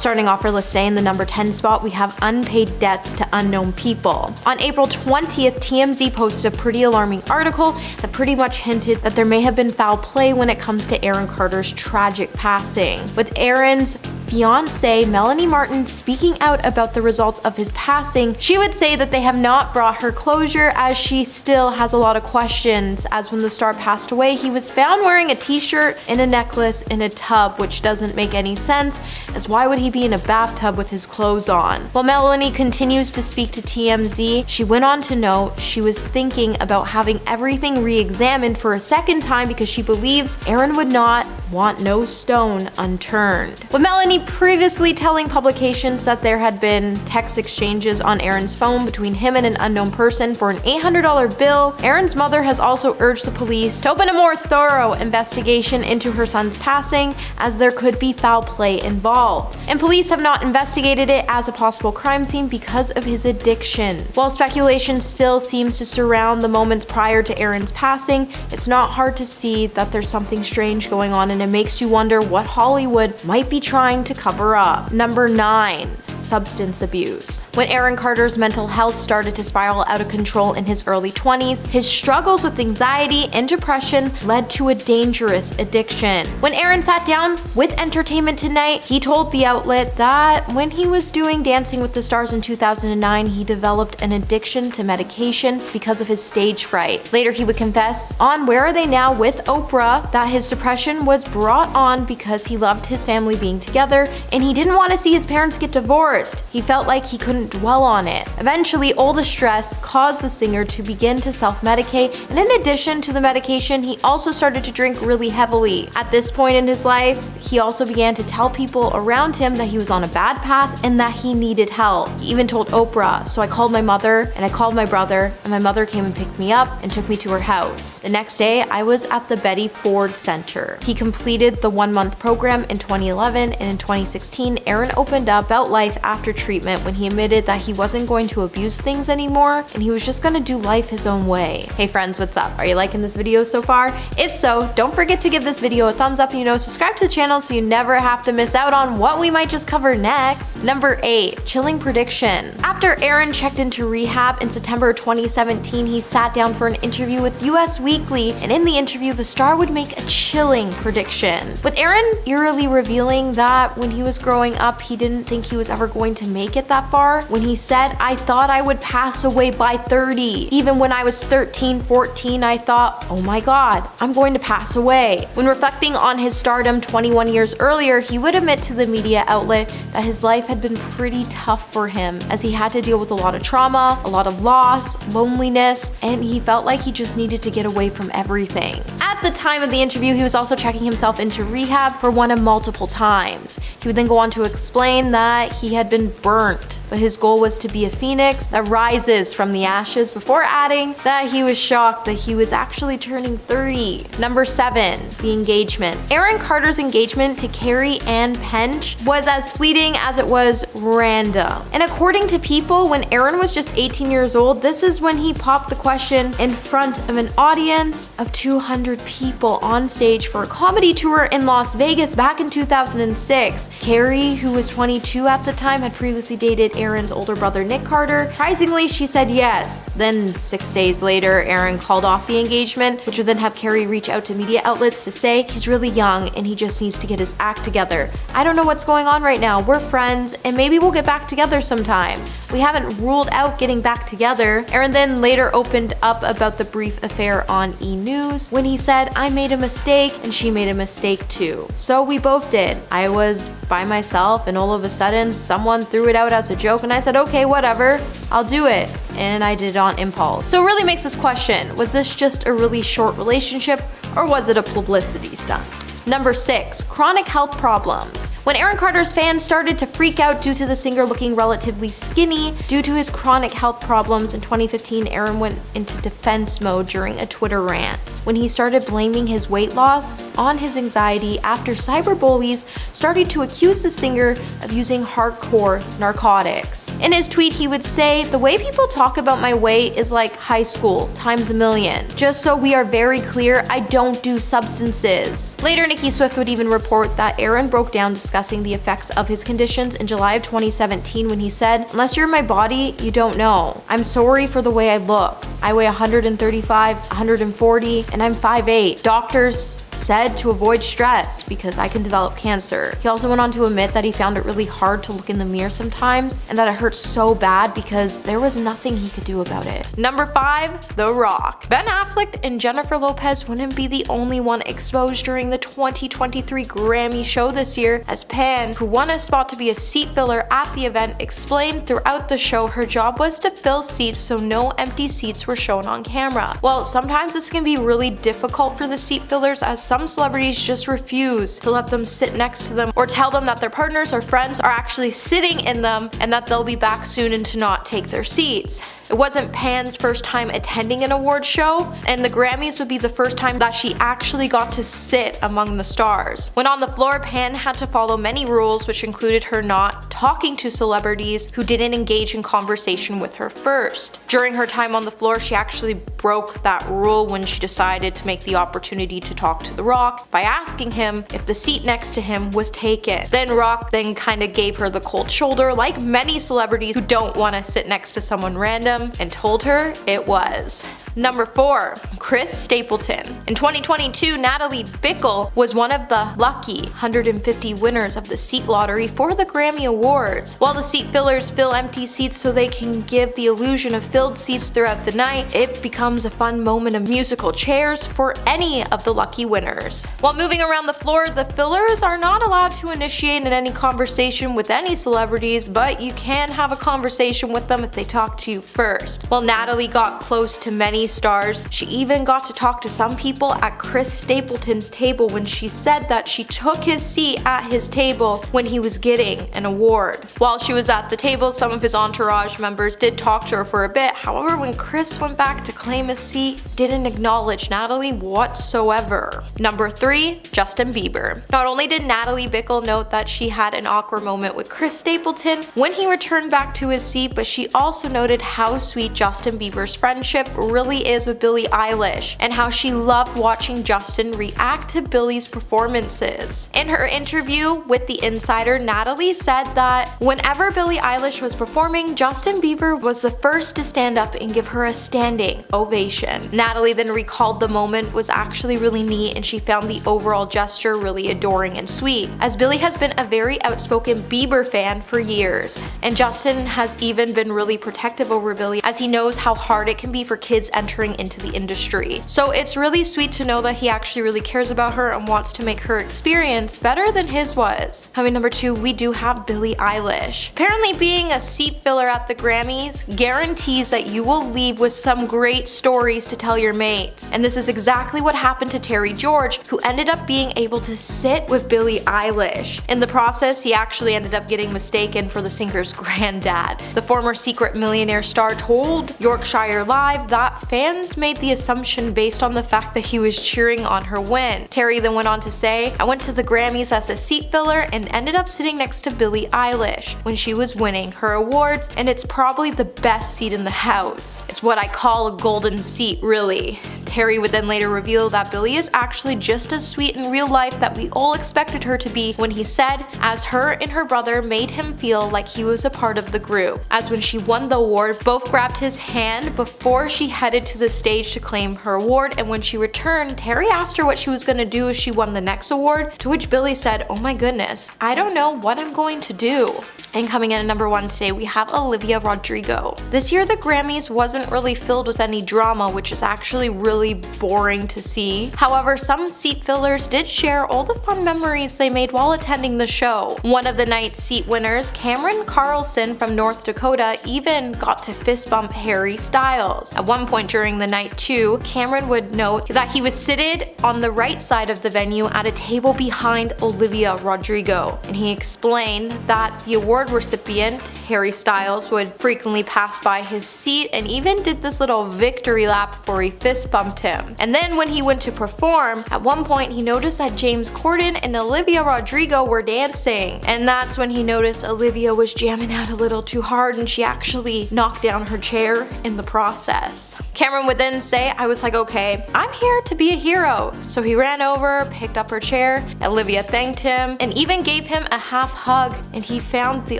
Starting off our list today in the number 10 spot, we have unpaid debts to unknown people. On April 20th, TMZ posted a pretty alarming article that pretty much hinted that there may have been foul play when it comes to Aaron Carter's tragic passing, with Aaron's fiancée Melanie Martin speaking out about the results of his passing. She would say that they have not brought her closure, as she still has a lot of questions, as when the star passed away, he was found wearing a t-shirt and a necklace in a tub, which doesn't make any sense, as why would he be in a bathtub with his clothes on? While Melanie continues to speak to TMZ, she went on to note she was thinking about having everything re-examined for a second time because she believes Aaron would not want no stone unturned. With Melanie previously telling publications that there had been text exchanges on Aaron's phone between him and an unknown person for an $800 bill, Aaron's mother has also urged the police to open a more thorough investigation into her son's passing, as there could be foul play involved. And police have not investigated it as a possible crime scene because of his addiction. While speculation still seems to surround the moments prior to Aaron's passing, it's not hard to see that there's something strange going on, and it makes you wonder what Hollywood might be trying to cover up. Number 9. Substance abuse. When Aaron Carter's mental health started to spiral out of control in his early 20s, his struggles with anxiety and depression led to a dangerous addiction. When Aaron sat down with Entertainment Tonight, he told the outlet that when he was doing Dancing with the Stars in 2009, he developed an addiction to medication because of his stage fright. Later, he would confess on Where Are They Now with Oprah that his depression was brought on because he loved his family being together and he didn't want to see his parents get divorced. He felt like he couldn't dwell on it. Eventually, all the stress caused the singer to begin to self-medicate, and in addition to the medication, he also started to drink really heavily. At this point in his life, he also began to tell people around him that he was on a bad path and that he needed help. He even told Oprah, "So I called my mother and I called my brother, and my mother came and picked me up and took me to her house. The next day, I was at the Betty Ford Center." He completed the 1-month program in 2011, and in 2016, Aaron opened up about life after treatment when he admitted that he wasn't going to abuse things anymore and he was just gonna do life his own way. Hey friends, what's up? Are you liking this video so far? If so, don't forget to give this video a thumbs up and subscribe to the channel so you never have to miss out on what we might just cover next. Number 8. Chilling prediction. After Aaron checked into rehab in September 2017, he sat down for an interview with US Weekly, and in the interview, the star would make a chilling prediction, with Aaron eerily revealing that when he was growing up, he didn't think he was ever going to make it that far, when he said, "I thought I would pass away by 30. Even when I was 13, 14, I thought, oh my god, I'm going to pass away." When reflecting on his stardom 21 years earlier, he would admit to the media outlet that his life had been pretty tough for him, as he had to deal with a lot of trauma, a lot of loss, loneliness, and he felt like he just needed to get away from everything. At the time of the interview, he was also checking himself into rehab for one of multiple times. He would then go on to explain that he had been burnt, but his goal was to be a phoenix that rises from the ashes, before adding that he was shocked that he was actually turning 30. Number 7. The engagement. Aaron Carter's engagement to Carrie Ann Pench was as fleeting as it was random. And according to People, when Aaron was just 18 years old, this is when he popped the question in front of an audience of 200 people on stage for a comedy tour in Las Vegas back in 2006. Carrie, who was 22 at the time, had previously dated Aaron's older brother Nick Carter. Surprisingly, she said yes. Then 6 days later, Aaron called off the engagement, which would then have Carrie reach out to media outlets to say he's really young and he just needs to get his act together. "I don't know what's going on right now. We're friends and maybe we'll get back together sometime. We haven't ruled out getting back together." Aaron then later opened up about the brief affair on E! News when he said, "I made a mistake and she made a mistake too. So we both did. I was by myself and all of a sudden someone threw it out as a joke and I said, okay, whatever, I'll do it. And I did it on impulse." So it really makes us question, was this just a really short relationship or was it a publicity stunt? Number 6. Chronic health problems. When Aaron Carter's fans started to freak out due to the singer looking relatively skinny due to his chronic health problems in 2015, Aaron went into defense mode during a Twitter rant when he started blaming his weight loss on his anxiety after cyberbullies started to accuse the singer of using hardcore narcotics. In his tweet, he would say say, the way people talk about my weight is like high school times a million. Just so we are very clear, I don't do substances. Later, Nicki Swift would even report that Aaron broke down discussing the effects of his conditions in July of 2017 when he said, "Unless you're in my body, you don't know. I'm sorry for the way I look. I weigh 135, 140, and I'm 5'8". Doctors said to avoid stress because I can develop cancer. He also went on to admit that he found it really hard to look in the mirror sometimes and that it hurt so bad because there was nothing he could do about it. Number 5, The Rock. Ben Affleck and Jennifer Lopez wouldn't be the only one exposed during the 2023 Grammy show this year, as Pan, who won a spot to be a seat filler at the event, explained throughout the show her job was to fill seats so no empty seats were shown on camera. Well, sometimes this can be really difficult for the seat fillers, as some celebrities just refuse to let them sit next to them or tell them that their partners or friends are actually sitting in them and that they'll be back soon and to not take their seats. It wasn't Pan's first time attending an award show, and the Grammys would be the first time that she actually got to sit among the stars. When on the floor, Pan had to follow many rules, which included her not talking to celebrities who didn't engage in conversation with her first. During her time on the floor, she actually broke that rule when she decided to make the opportunity to talk to The Rock by asking him if the seat next to him was taken. Then Rock kind of gave her the cold shoulder, like many celebrities who don't want to sit next to someone random, and told her it was. Number 4, Chris Stapleton. In 2022, Natalie Bickle was one of the lucky 150 winners of the seat lottery for the Grammy Awards. While the seat fillers fill empty seats so they can give the illusion of filled seats throughout the night, it becomes a fun moment of musical chairs for any of the lucky winners. While moving around the floor, the fillers are not allowed to initiate any conversation with any celebrities, but you can have a conversation with them if they talk to you first. While Natalie got close to many stars, she even got to talk to some people at Chris Stapleton's table when she said that she took his seat at his table when he was getting an award. While she was at the table, some of his entourage members did talk to her for a bit. However, when Chris went back to claim his seat, didn't acknowledge Natalie whatsoever. Number 3, Justin Bieber. Not only did Natalie Bickle note that she had an awkward moment with Chris Stapleton when he returned back to his seat, but she also noted how sweet Justin Bieber's friendship really is with Billie Eilish and how she loved watching Justin react to Billie's performances. In her interview with The Insider, Natalie said that whenever Billie Eilish was performing, Justin Bieber was the first to stand up and give her a standing ovation. Natalie then recalled the moment was actually really neat, and she found the overall gesture really adoring and sweet, as Billie has been a very outspoken Bieber fan for years, and Justin has even been really protective over Billie, as he knows how hard it can be for kids entering into the industry. So it's really sweet to know that he actually really cares about her and wants to make her experience better than his was. Coming number 2, we do have Billie Eilish. Apparently, being a seat filler at the Grammys guarantees that you will leave with some great stories to tell your mates. And this is exactly what happened to Terry George, who ended up being able to sit with Billie Eilish. In the process, he actually ended up getting mistaken for the singer's granddad. The former Secret Millionaire star told Yorkshire Live that fans made the assumption based on the fact that he was cheering on her win. Terry then went on to say, "I went to the Grammys as a seat filler and ended up sitting next to Billie Eilish when she was winning her awards, and it's probably the best seat in the house. It's what I call a golden seat, really." Terry would then later reveal that Billie is actually just as sweet in real life that we all expected her to be, when he said, as her and her brother made him feel like he was a part of the group. As when she won the award, both grabbed his hand before she headed to the stage to claim her award, and when she returned, Terry asked her what she was going to do if she won the next award, to which Billie said, "Oh my goodness, I don't know what I'm going to do." And coming in at number 1 today, we have Olivia Rodrigo. This year, the Grammys wasn't really filled with any drama, which is actually really boring to see. However, some seat fillers did share all the fun memories they made while attending the show. One of the night's seat winners, Cameron Carlson from North Dakota, even got to fist bump Harry Styles. At one point during the night too, Cameron would note that he was seated on the right side of the venue at a table behind Olivia Rodrigo, and he explained that the award recipient, Harry Styles, would frequently pass by his seat and even did this little victory lap before he fist bumped bumped him. And then when he went to perform, at one point he noticed that James Corden and Olivia Rodrigo were dancing. And that's when he noticed Olivia was jamming out a little too hard and she actually knocked down her chair in the process. Cameron would then say, I was like, okay, I'm here to be a hero. So he ran over, picked up her chair, Olivia thanked him, and even gave him a half hug, and he found the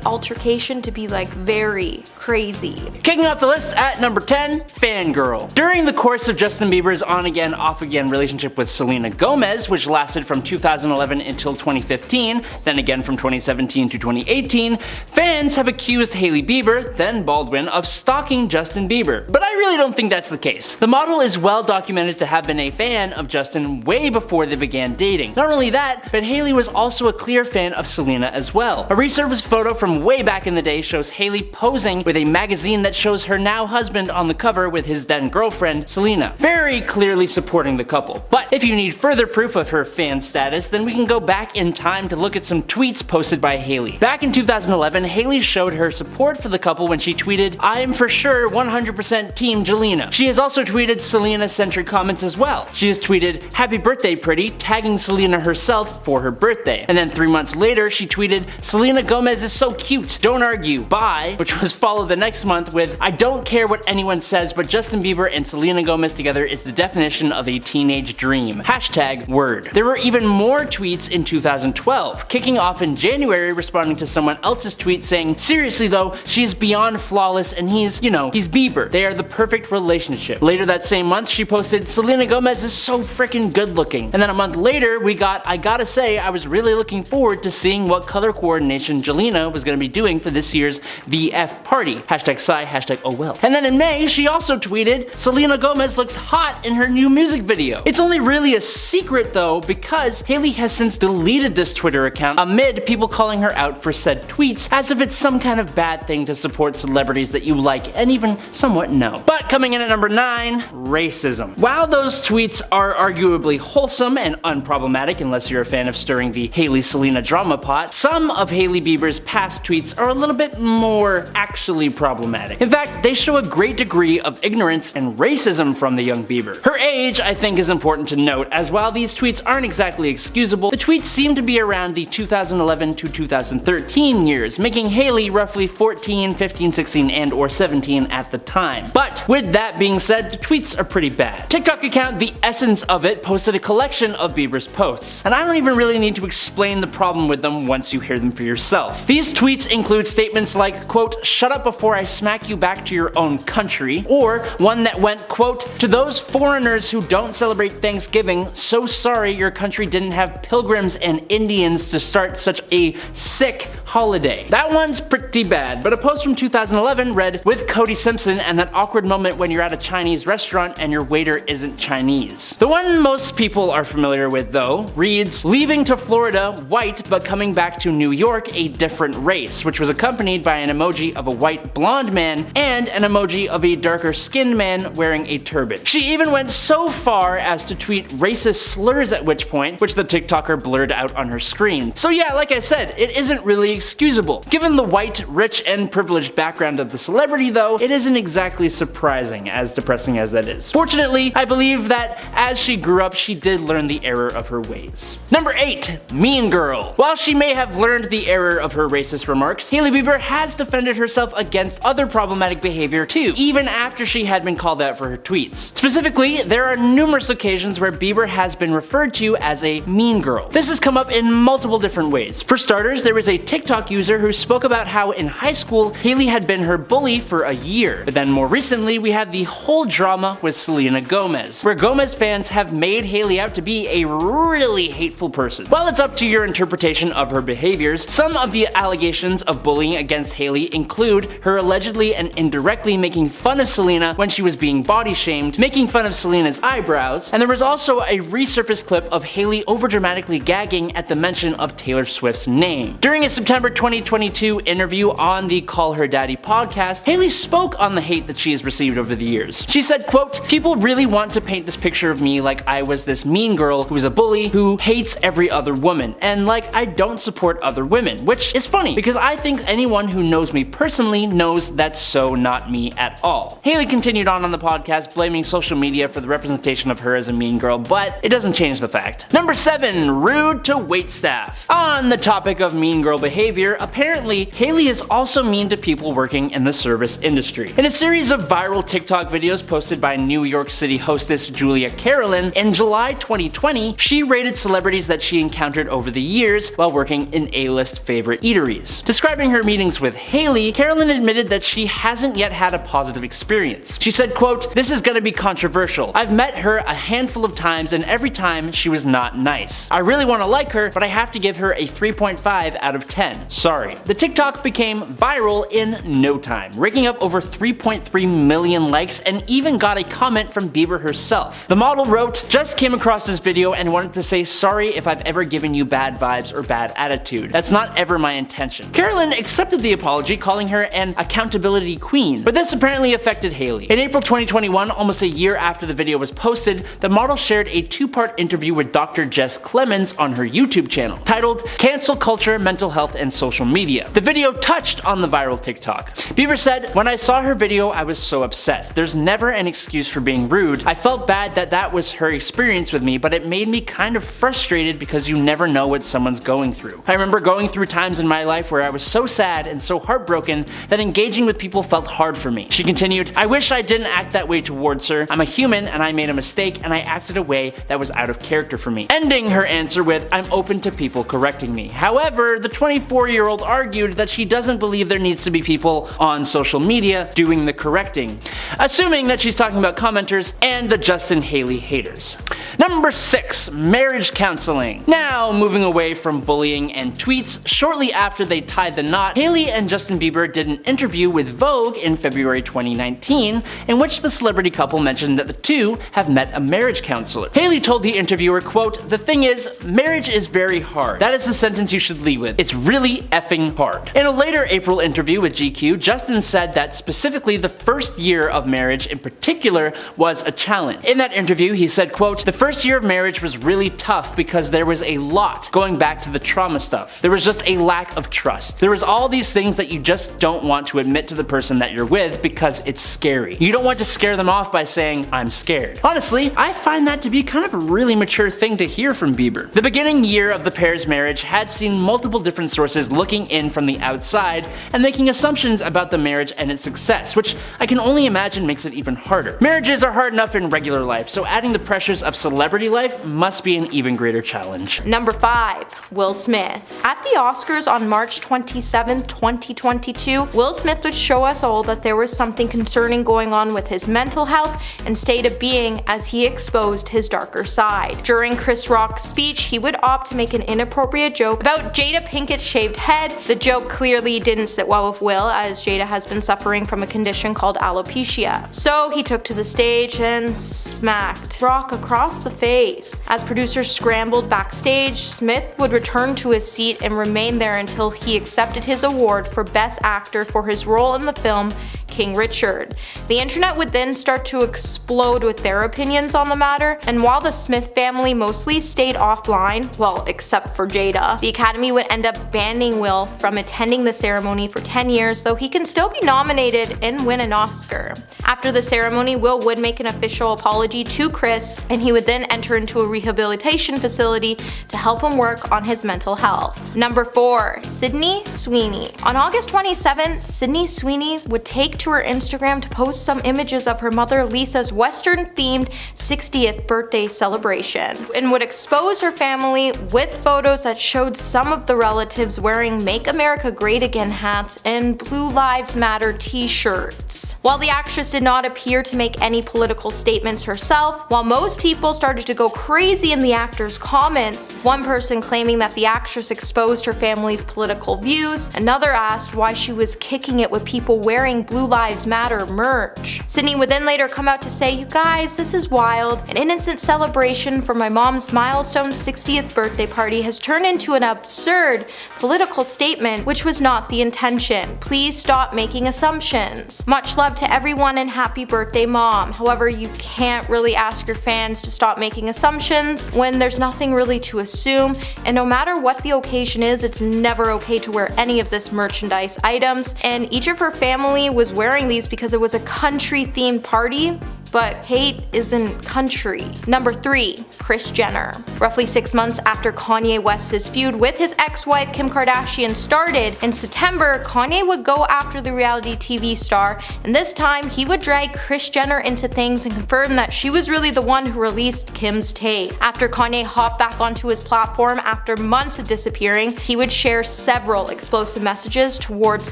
altercation to be like very crazy. Kicking off the list at number 10, fangirl. During the course of Justin Bieber's on-again, off-again relationship with Selena Gomez, which lasted from 2011 until 2015, then again from 2017 to 2018, fans have accused Hailey Bieber, then Baldwin, of stalking Justin Bieber. But I really don't think that's the case. The model is well documented to have been a fan of Justin way before they began dating. Not only that, but Hailey was also a clear fan of Selena as well. A resurfaced photo from way back in the day shows Hailey posing with a magazine that shows her now husband on the cover with his then girlfriend, Selena. Very clearly supporting the couple. But if you need further proof of her fan status, then we can go back in time to look at some tweets posted by Hailey. Back in 2011, Hailey showed her support for the couple when she tweeted, I am for sure 100% Team Jelena. She has also tweeted Selena-centric comments as well. She has tweeted, happy birthday pretty, tagging Selena herself for her birthday. And then 3 months later, she tweeted, Selena Gomez is so cute, don't argue, bye, which was followed the next month with, I don't care what anyone says, but Justin Bieber and Selena Gomez together is the definition of a teenage dream. Hashtag word. There were even more tweets in 2012, kicking off in January responding to someone else's tweet saying, seriously though, she's beyond flawless and he's Bieber. They are the perfect relationship. Later that same month, she posted, Selena Gomez is so freaking good looking. And then a month later, we got, I gotta say, I was really looking forward to seeing what color coordination Jelena was gonna be doing for this year's VF party. Hashtag sigh, hashtag oh well. And then in May, she also tweeted, Selena Gomez looks hot in her new music video. It's only really a secret though, because Hailey has since deleted this Twitter account amid people calling her out for said tweets, as if it's some kind of bad thing to support celebrities that you like and even somewhat know. But coming in at number 9, racism. While those tweets are arguably wholesome and unproblematic unless you're a fan of stirring the Hailey-Selena drama pot, some of Hailey Bieber's past tweets are a little bit more actually problematic. In fact, they show a great degree of ignorance and racism from the young Bieber. Her age, I think, is important to note, as while these tweets aren't exactly excusable, the tweets seem to be around the 2011 to 2013 years, making Hailey roughly 14, 15, 16, and or 17 at the time. But with that being said, the tweets are pretty bad. TikTok account The Essence of It posted a collection of Bieber's posts, and I don't even really need to explain the problem with them once you hear them for yourself. These tweets include statements like, quote, shut up before I smack you back to your own country, or one that went, quote, to those foreigners who don't celebrate Thanksgiving, so sorry your country didn't have pilgrims and Indians to start such a sick holiday. That one's pretty bad, but a post from 2011 read, with Cody Simpson and that awkward moment when you're at a Chinese restaurant and your waiter isn't Chinese. The one most people are familiar with though reads, leaving to Florida, white, but coming back to New York, a different race, which was accompanied by an emoji of a white blonde man and an emoji of a darker skinned man wearing a turban. She even went so far as to tweet racist slurs at which point, which the TikToker blurred out on her screen. So yeah, like I said, it isn't really excusable. Given the white, rich, and privileged background of the celebrity though, it isn't exactly surprising, as depressing as that is. Fortunately, I believe that as she grew up, she did learn the error of her ways. Number 8, Mean Girl. While she may have learned the error of her racist remarks, Hailey Bieber has defended herself against other problematic behavior too, even after she had been called out for her tweets. Specifically, there are numerous occasions where Bieber has been referred to as a mean girl. This has come up in multiple different ways. For starters, there was a TikTok user who spoke about how in high school, Hailey had been her bully for a year. But then more recently, we have the whole drama with Selena Gomez, where Gomez fans have made Hailey out to be a really hateful person. While it's up to your interpretation of her behaviors, some of the allegations of bullying against Hailey include her allegedly and indirectly making fun of Selena when she was being body shamed, making fun of Selena's eyebrows, and there was also a resurfaced clip of Hailey overdramatically gagging at the mention of Taylor Swift's name. During a September 2022 interview on the Call Her Daddy podcast, Hailey spoke on the hate that she has received over the years. She said, quote, people really want to paint this picture of me like I was this mean girl who is a bully who hates every other woman, and like I don't support other women, which is funny because I think anyone who knows me personally knows that's so not me at all. Hailey continued on the podcast blaming social media for the representation of her as a mean girl, but it doesn't change the fact. Number 7. Rude to waitstaff. On the topic of mean girl behavior, apparently Hailey is also mean to people working in the service industry. In a series of viral TikTok videos posted by New York City hostess Julia Carolyn, in July 2020, she rated celebrities that she encountered over the years while working in A-list favorite eateries. Describing her meetings with Hailey, Carolyn admitted that she hasn't yet had a positive experience. She said, quote, "This is gonna be controversial. I've met her a handful of times and every time she was not nice. I really want to like her, but I have to give her a 3.5 out of 10. Sorry." The TikTok became viral in no time, raking up over 3.3 million likes and even got a comment from Bieber herself. The model wrote, "Just came across this video and wanted to say sorry if I've ever given you bad vibes or bad attitude. That's not ever my intention." Carolyn accepted the apology, calling her an accountability queen, but this apparently affected Hailey. In April 2021, almost a year after the video was posted, the model shared a 2-part interview with Dr. Jess Clemens on her YouTube channel, titled "Cancel Culture, Mental Health, and Social Media." The video touched on the viral TikTok. Bieber said, "When I saw her video, I was so upset. There's never an excuse for being rude. I felt bad that that was her experience with me, but it made me kind of frustrated because you never know what someone's going through. I remember going through times in my life where I was so sad and so heartbroken that engaging with people felt hard for me." She continued, "I wish I didn't act that way towards her. I'm a human and I made a mistake and I acted a way that was out of character for me." Ending her answer with, "I'm open to people correcting me." However, the 24-year-old argued that she doesn't believe there needs to be people on social media doing the correcting, assuming that she's talking about commenters and the Justin Hailey haters. Number 6. Marriage counseling. Now, moving away from bullying and tweets, shortly after they tied the knot, Hailey and Justin Bieber did an interview with Vogue in February 2019, in which the celebrity couple mentioned that the two have met a marriage counselor. Hailey told the interviewer, quote, "The thing is, marriage is very hard. That is the sentence you should leave with. It's really effing hard." In a later April interview with GQ, Justin said that specifically the first year of marriage in particular was a challenge. In that interview, he said, quote, "The first year of marriage was really tough because there was a lot going back to the trauma stuff. There was just a lack of trust. There was all these things that you just don't want to admit to the person that you're with because it's scary. You don't want to scare them off by saying, 'I'm scared.'" Honestly, I find that to be kind of a really mature thing to hear from Bieber. The beginning year of the pair's marriage had seen multiple different sources looking in from the outside and making assumptions about the marriage and its success, which I can only imagine makes it even harder. Marriages are hard enough in regular life, so adding the pressures of celebrity life must be an even greater challenge. Number 5. Will Smith. At the Oscars on March 27, 2022, Will Smith would show us all that there was something concerning going on with his mental health and state of being as he exposed his darker side. During Chris Rock's speech, he would opt to make an inappropriate joke about Jada Pinkett's shaved head. The joke clearly didn't sit well with Will, as Jada has been suffering from a condition called alopecia. So he took to the stage and smacked Rock across the face. As producers scrambled backstage, Smith would return to his seat and remain there until he accepted his award for Best Actor for his role in the film King Richard. The internet would then start to explode with their opinions on the matter, and while the Smith family mostly stayed offline, well, except for Jada, the Academy would end up banning Will from attending the ceremony for 10 years, though he can still be nominated and win an Oscar. After the ceremony, Will would make an official apology to Chris, and he would then enter into a rehabilitation facility to help him work on his mental health. Number 4. Sydney Sweeney. On August 27, Sydney Sweeney would take to her Instagram to post some images of her mother Lisa's Western-themed 60th birthday celebration, and would expose her family with photos that showed some of the relatives wearing Make America Great Again hats and Blue Lives Matter t-shirts. While the actress did not appear to make any political statements herself, while most people started to go crazy in the actor's comments, one person claiming that the actress exposed her family's political views, another asked why she was kicking it with people wearing Blue Lives Matter merch. Sydney would then later come out to say, "You guys, this is wild. An innocent celebration for my mom's milestone 60th birthday party has turned into an absurd political statement, which was not the intention. Please stop making assumptions. Much love to everyone and happy birthday, Mom." However, you can't really ask your fans to stop making assumptions when there's nothing really to assume, and no matter what the occasion is, it's never okay to wear any of this merchandise items, and each of her family was wearing these because it was a country-themed party. but hate isn't country. Number 3. Kris Jenner. Roughly 6 months after Kanye West's feud with his ex-wife Kim Kardashian started, in September, Kanye would go after the reality TV star, and this time he would drag Kris Jenner into things and confirm that she was really the one who released Kim's tape. After Kanye hopped back onto his platform after months of disappearing, he would share several explosive messages towards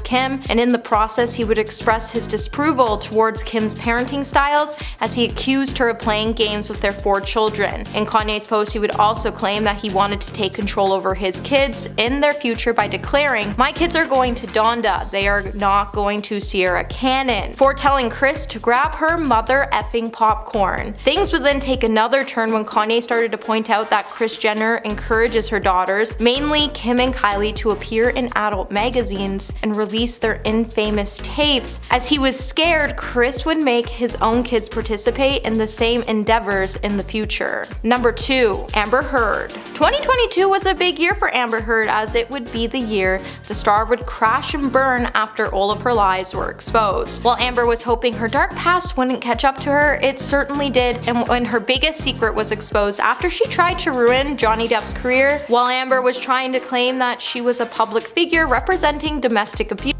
Kim, and in the process he would express his disapproval towards Kim's parenting styles as he accused her of playing games with their 4 children. In Kanye's post, he would also claim that he wanted to take control over his kids in their future by declaring, "My kids are going to Donda, they are not going to Sierra Canyon," foretelling Kris to grab her mother effing popcorn. Things would then take another turn when Kanye started to point out that Kris Jenner encourages her daughters, mainly Kim and Kylie, to appear in adult magazines and release their infamous tapes. As he was scared Kris would make his own kids participate in the same endeavors in the future. Number 2. Amber Heard. 2022 was a big year for Amber Heard, as it would be the year the star would crash and burn after all of her lies were exposed. While Amber was hoping her dark past wouldn't catch up to her, it certainly did, and when her biggest secret was exposed after she tried to ruin Johnny Depp's career, while Amber was trying to claim that she was a public figure representing domestic abuse.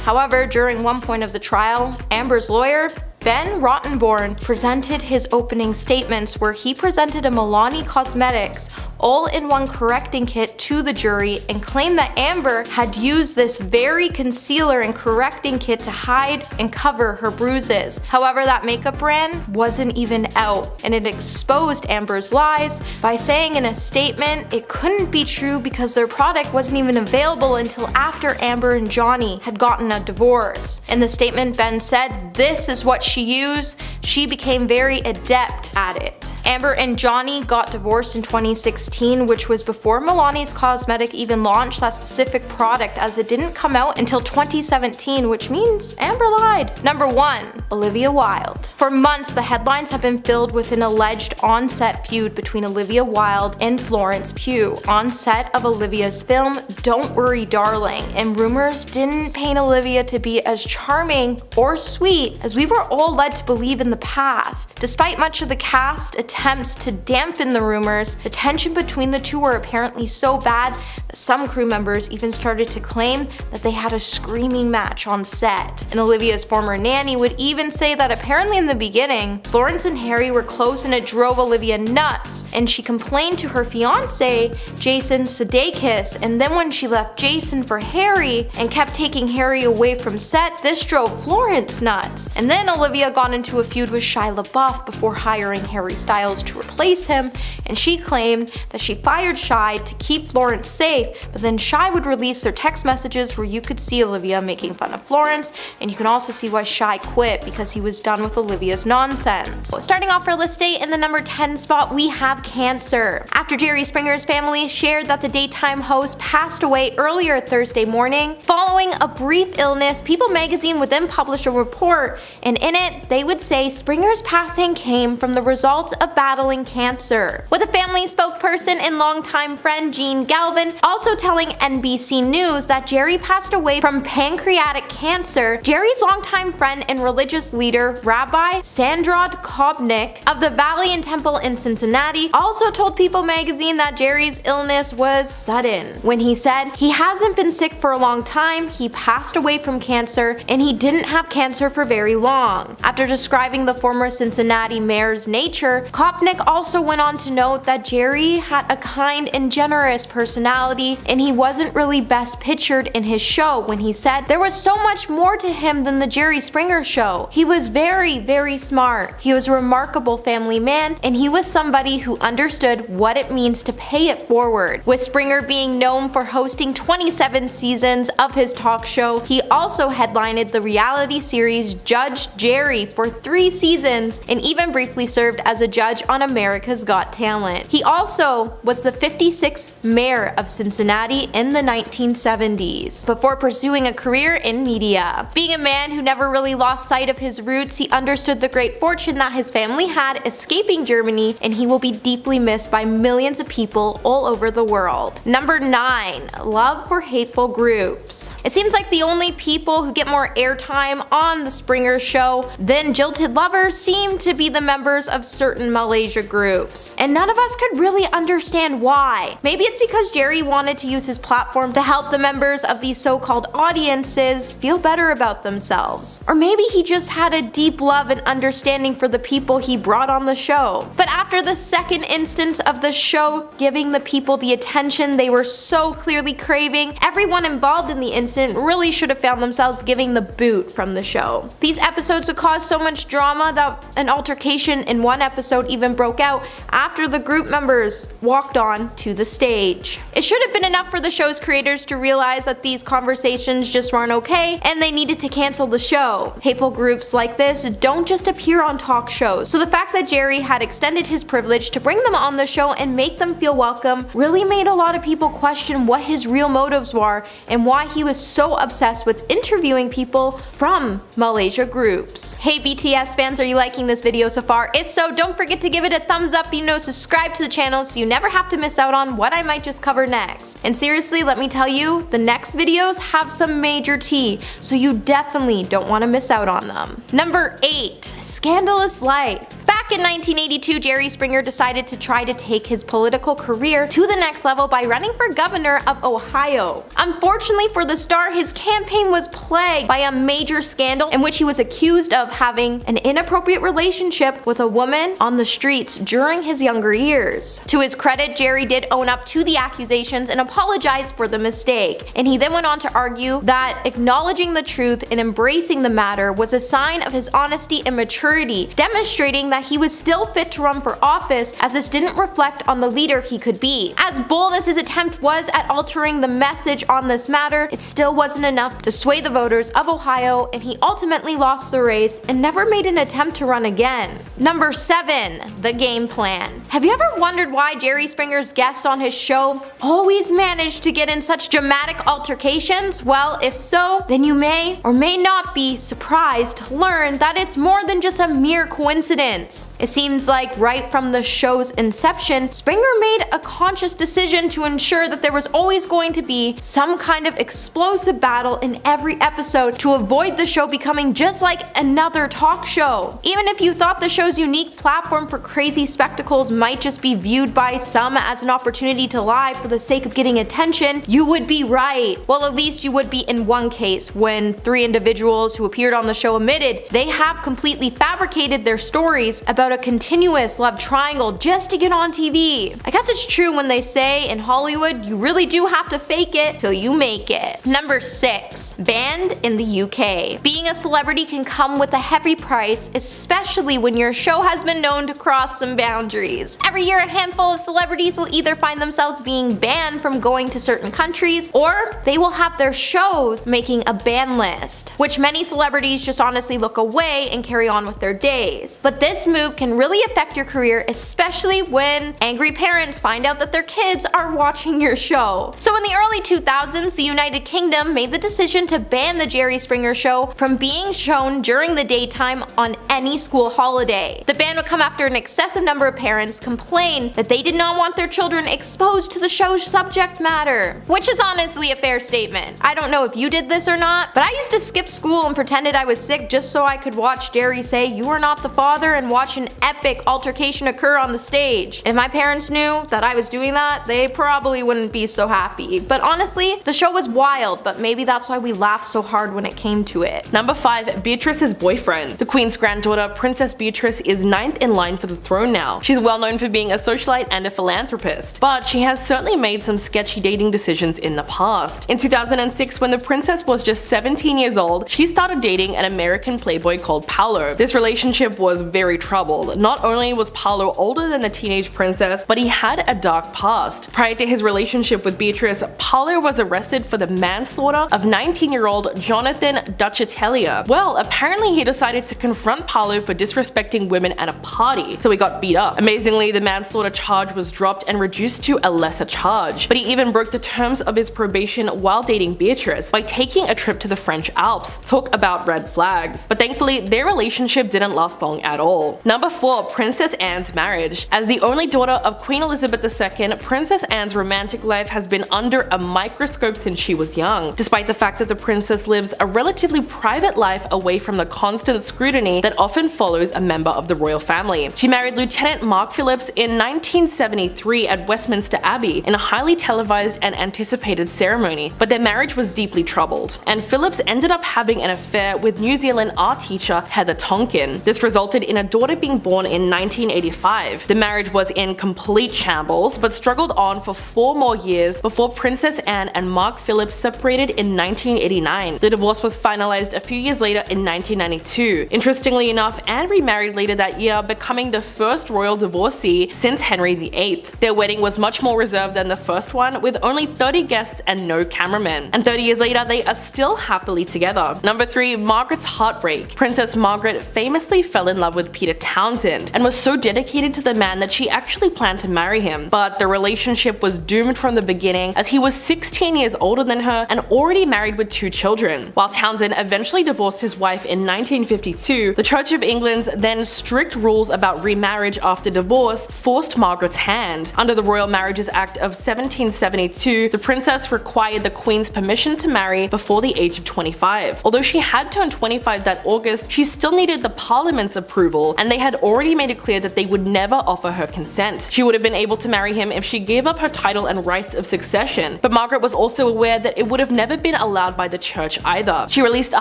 However, during one point of the trial, Amber's lawyer, Ben Rottenborn, presented his opening statements where he presented a Milani Cosmetics all-in-one correcting kit to the jury and claimed that Amber had used this very concealer and correcting kit to hide and cover her bruises. However, that makeup brand wasn't even out, and it exposed Amber's lies by saying in a statement it couldn't be true because their product wasn't even available until after Amber and Johnny had gotten a divorce. In the statement, Ben said, "This is what she used. She became very adept at it." Amber and Johnny got divorced in 2016, which was before Milani's Cosmetic even launched that specific product, as it didn't come out until 2017, which means Amber lied. Number 1. Olivia Wilde. For months, the headlines have been filled with an alleged on-set feud between Olivia Wilde and Florence Pugh on set of Olivia's film Don't Worry Darling, and rumors didn't paint Olivia to be as charming or sweet as we were all led to believe in the past. Despite much of the cast attempts to dampen the rumors, the tension between the two were apparently so bad that some crew members even started to claim that they had a screaming match on set. And Olivia's former nanny would even say that apparently in the beginning, Florence and Harry were close and it drove Olivia nuts, and she complained to her fiance, Jason Sudeikis, and then when she left Jason for Harry and kept taking Harry away from set, this drove Florence nuts. And then Olivia got into a feud with Shia LaBeouf before hiring Harry Styles to replace him, and she claimed that she fired Shia to keep Florence safe, but then Shia would release their text messages where you could see Olivia making fun of Florence, and you can also see why Shia quit, because he was done with Olivia's nonsense. Starting off our list today in the number 10 spot, we have cancer. After Jerry Springer's family shared that the daytime host passed away earlier Thursday morning following a brief illness, People magazine would then publish a report, and in it they would say Springer's passing came from the result of battling cancer, with a family spokesperson and longtime friend Jean Galvin also telling NBC News that Jerry passed away from pancreatic cancer. Jerry's longtime friend and religious leader, Rabbi Sandrod Kobnik of the Valley and Temple in Cincinnati, also told People magazine that Jerry's illness was sudden, when he said he hasn't been sick for a long time, he passed away from cancer, and he didn't have cancer for very long. After describing the former Cincinnati mayor's nature, Kopnick also went on to note that Jerry had a kind and generous personality, and he wasn't really best pictured in his show when he said there was so much more to him than the Jerry Springer show. He was very, very smart. He was a remarkable family man, and he was somebody who understood what it means to pay it forward. With Springer being known for hosting 27 seasons of his talk show, he also headlined the reality series Judge Jerry for 3 seasons, and even briefly served as a judge judge on America's Got Talent. He also was the 56th mayor of Cincinnati in the 1970s, before pursuing a career in media. Being a man who never really lost sight of his roots, he understood the great fortune that his family had escaping Germany, and he will be deeply missed by millions of people all over the world. Number 9. Love for hateful groups. It seems like the only people who get more airtime on the Springer show than jilted lovers seem to be the members of certain Malaysia groups. And none of us could really understand why. Maybe it's because Jerry wanted to use his platform to help the members of these so-called audiences feel better about themselves. Or maybe he just had a deep love and understanding for the people he brought on the show. But after the second instance of the show giving the people the attention they were so clearly craving, everyone involved in the incident really should have found themselves giving the boot from the show. These episodes would cause so much drama that an altercation in one episode even broke out after the group members walked on to the stage. It should have been enough for the show's creators to realize that these conversations just weren't okay and they needed to cancel the show. Hateful groups like this don't just appear on talk shows, so the fact that Jerry had extended his privilege to bring them on the show and make them feel welcome really made a lot of people question what his real motives were and why he was so obsessed with interviewing people from Malaysia groups. Hey BTS fans, are you liking this video so far? If so, don't forget to give it a thumbs up, subscribe to the channel so you never have to miss out on what I might just cover next. And seriously, let me tell you, the next videos have some major tea, so you definitely don't want to miss out on them. Number 8. Scandalous life. Back in 1982, Jerry Springer decided to try to take his political career to the next level by running for governor of Ohio. Unfortunately for the star, his campaign was plagued by a major scandal in which he was accused of having an inappropriate relationship with a woman on the streets during his younger years. To his credit, Jerry did own up to the accusations and apologized for the mistake, and he then went on to argue that acknowledging the truth and embracing the matter was a sign of his honesty and maturity, demonstrating that he was still fit to run for office, as this didn't reflect on the leader he could be. As bold as his attempt was at altering the message on this matter, it still wasn't enough to sway the voters of Ohio, and he ultimately lost the race and never made an attempt to run again. Number 7. The game plan. Have you ever wondered why Jerry Springer's guests on his show always managed to get in such dramatic altercations? Well, if so, then you may or may not be surprised to learn that it's more than just a mere coincidence. It seems like right from the show's inception, Springer made a conscious decision to ensure that there was always going to be some kind of explosive battle in every episode to avoid the show becoming just like another talk show. Even if you thought the show's unique platform for crazy spectacles might just be viewed by some as an opportunity to lie for the sake of getting attention, you would be right. Well, at least you would be in one case, when 3 individuals who appeared on the show admitted they have completely fabricated their stories about a continuous love triangle just to get on TV. I guess it's true when they say in Hollywood you really do have to fake it till you make it. Number 6. Banned in the UK. Being a celebrity can come with a heavy price, especially when your show has been known to cross some boundaries. Every year a handful of celebrities will either find themselves being banned from going to certain countries, or they will have their shows making a ban list, which many celebrities just honestly look away and carry on with their days. But this move can really affect your career, especially when angry parents find out that their kids are watching your show. So in the early 2000s, the United Kingdom made the decision to ban the Jerry Springer show from being shown during the daytime on any school holiday. The ban would come after an excessive number of parents complained that they did not want their children exposed to the show's subject matter, which is honestly a fair statement. I don't know if you did this or not, but I used to skip school and pretended I was sick just so I could watch Jerry say "You are not the father" and watch an epic altercation occur on the stage. If my parents knew that I was doing that, they probably wouldn't be so happy. But honestly, the show was wild, but maybe that's why we laughed so hard when it came to it. Number 5. Beatrice's boyfriend. The Queen's granddaughter, Princess Beatrice, is 9th in line for the throne now. She's well known for being a socialite and a philanthropist, but she has certainly made some sketchy dating decisions in the past. In 2006, when the princess was just 17 years old, she started dating an American playboy called Paolo. This relationship was very troubled, troubled. Not only was Paolo older than the teenage princess, but he had a dark past. Prior to his relationship with Beatrice, Paolo was arrested for the manslaughter of 19-year-old Jonathan Duchatelia. Well, apparently he decided to confront Paolo for disrespecting women at a party, so he got beat up. Amazingly, the manslaughter charge was dropped and reduced to a lesser charge, but he even broke the terms of his probation while dating Beatrice by taking a trip to the French Alps. Talk about red flags. But thankfully, their relationship didn't last long at all. Number 4. Princess Anne's marriage. As the only daughter of Queen Elizabeth II, Princess Anne's romantic life has been under a microscope since she was young, despite the fact that the princess lives a relatively private life away from the constant scrutiny that often follows a member of the royal family. She married Lieutenant Mark Phillips in 1973 at Westminster Abbey in a highly televised and anticipated ceremony, but their marriage was deeply troubled, and Phillips ended up having an affair with New Zealand art teacher Heather Tonkin. This resulted in a daughter being born in 1985. The marriage was in complete shambles, but struggled on for 4 more years before Princess Anne and Mark Phillips separated in 1989. The divorce was finalized a few years later in 1992. Interestingly enough, Anne remarried later that year, becoming the first royal divorcee since Henry VIII. Their wedding was much more reserved than the first one, with only 30 guests and no cameramen. And 30 years later, they are still happily together. Number 3. Margaret's heartbreak. Princess Margaret famously fell in love with Peter Townsend and was so dedicated to the man that she actually planned to marry him. But the relationship was doomed from the beginning, as he was 16 years older than her and already married with 2 children. While Townsend eventually divorced his wife in 1952, the Church of England's then strict rules about remarriage after divorce forced Margaret's hand. Under the Royal Marriages Act of 1772, the princess required the Queen's permission to marry before the age of 25. Although she had turned 25 that August, she still needed the Parliament's approval, and they had already made it clear that they would never offer her consent. She would have been able to marry him if she gave up her title and rights of succession, but Margaret was also aware that it would have never been allowed by the church either. She released a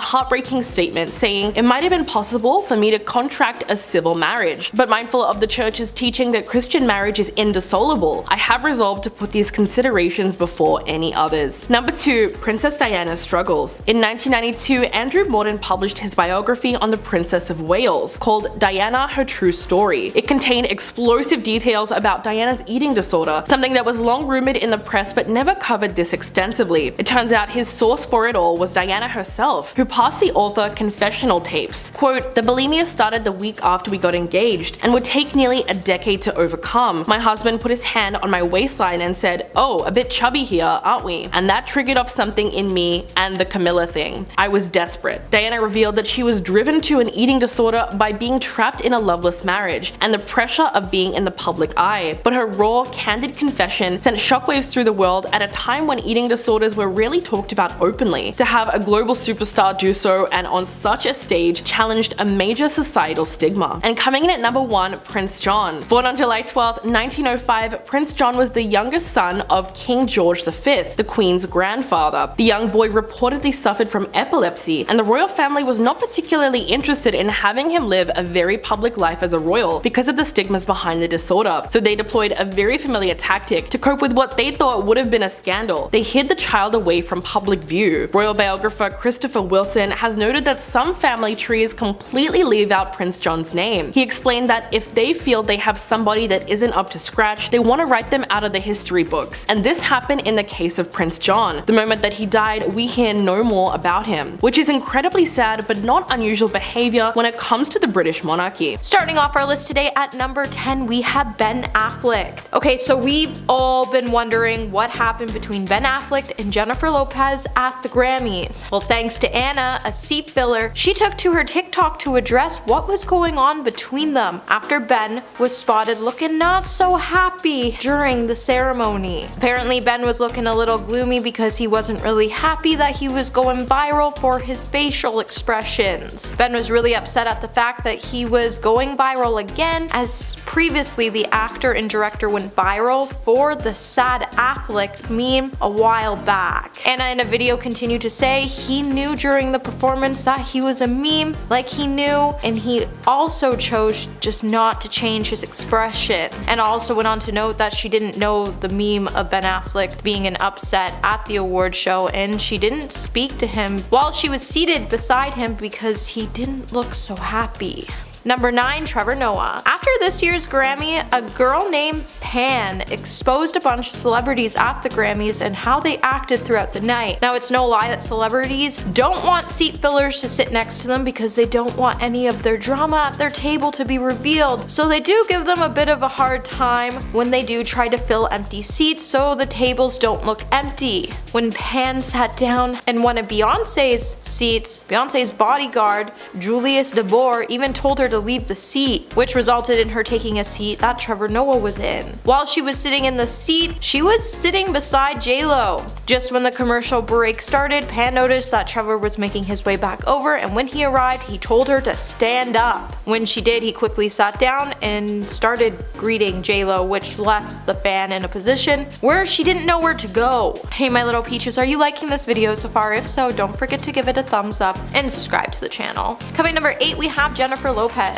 heartbreaking statement saying, "It might have been possible for me to contract a civil marriage, but mindful of the church's teaching that Christian marriage is indissoluble, I have resolved to put these considerations before any others." Number 2. Princess Diana's struggles. In 1992, Andrew Morton published his biography on the Princess of Wales, called Diana: Her True Story. It contained explosive details about Diana's eating disorder, something that was long rumored in the press but never covered this extensively. It turns out his source for it all was Diana herself, who passed the author confessional tapes. Quote, "The bulimia started the week after we got engaged and would take nearly a decade to overcome. My husband put his hand on my waistline and said, 'Oh, a bit chubby here, aren't we?' And that triggered off something in me and the Camilla thing. I was desperate." Diana revealed that she was driven to an eating disorder by being trapped in a loveless marriage and the pressure of being in the public eye. But her raw, candid confession sent shockwaves through the world at a time when eating disorders were rarely talked about openly. To have a global superstar do so and on such a stage challenged a major societal stigma. And coming in at number 1, Prince John. Born on July 12, 1905, Prince John was the youngest son of King George V, the Queen's grandfather. The young boy reportedly suffered from epilepsy, and the royal family was not particularly interested in having him live a very public life as a royal because of the stigmas behind the disorder. So they deployed a very familiar tactic to cope with what they thought would have been a scandal. They hid the child away from public view. Royal biographer Christopher Wilson has noted that some family trees completely leave out Prince John's name. He explained that if they feel they have somebody that isn't up to scratch, they want to write them out of the history books. And this happened in the case of Prince John. The moment that he died, we hear no more about him, which is incredibly sad but not unusual behavior when it comes to the British monarchy. Starting off our list today at number 10, we have Ben Affleck. Okay, so we've all been wondering what happened between Ben Affleck and Jennifer Lopez at the Grammys. Well, thanks to Anna, a seat filler, she took to her TikTok to address what was going on between them after Ben was spotted looking not so happy during the ceremony. Apparently, Ben was looking a little gloomy because he wasn't really happy that he was going viral for his facial expressions. Ben was really upset at the fact that he was going viral again, as previously the actor and director went viral for the sad Affleck meme a while back. Anna in a video continued to say he knew during the performance that he was a meme, like he knew, and he also chose just not to change his expression. And also went on to note that she didn't know the meme of Ben Affleck being an upset at the award show, and she didn't speak to him while she was seated beside him because he didn't look so happy. Number 9, Trevor Noah. After this year's Grammy, a girl named Pan exposed a bunch of celebrities at the Grammys and how they acted throughout the night. Now, it's no lie that celebrities don't want seat fillers to sit next to them because they don't want any of their drama at their table to be revealed. So they do give them a bit of a hard time when they do try to fill empty seats so the tables don't look empty. When Pan sat down in one of Beyonce's seats, Beyonce's bodyguard, Julius DeBoer, even told her to leave the seat, which resulted in her taking a seat that Trevor Noah was in. While she was sitting in the seat, she was sitting beside J-Lo. Just when the commercial break started, Pan noticed that Trevor was making his way back over, and when he arrived, he told her to stand up. When she did, he quickly sat down and started greeting J-Lo, which left the fan in a position where she didn't know where to go. Hey my little peaches, are you liking this video so far? If so, don't forget to give it a thumbs up and subscribe to the channel. Coming number 8, we have Jennifer Lopez.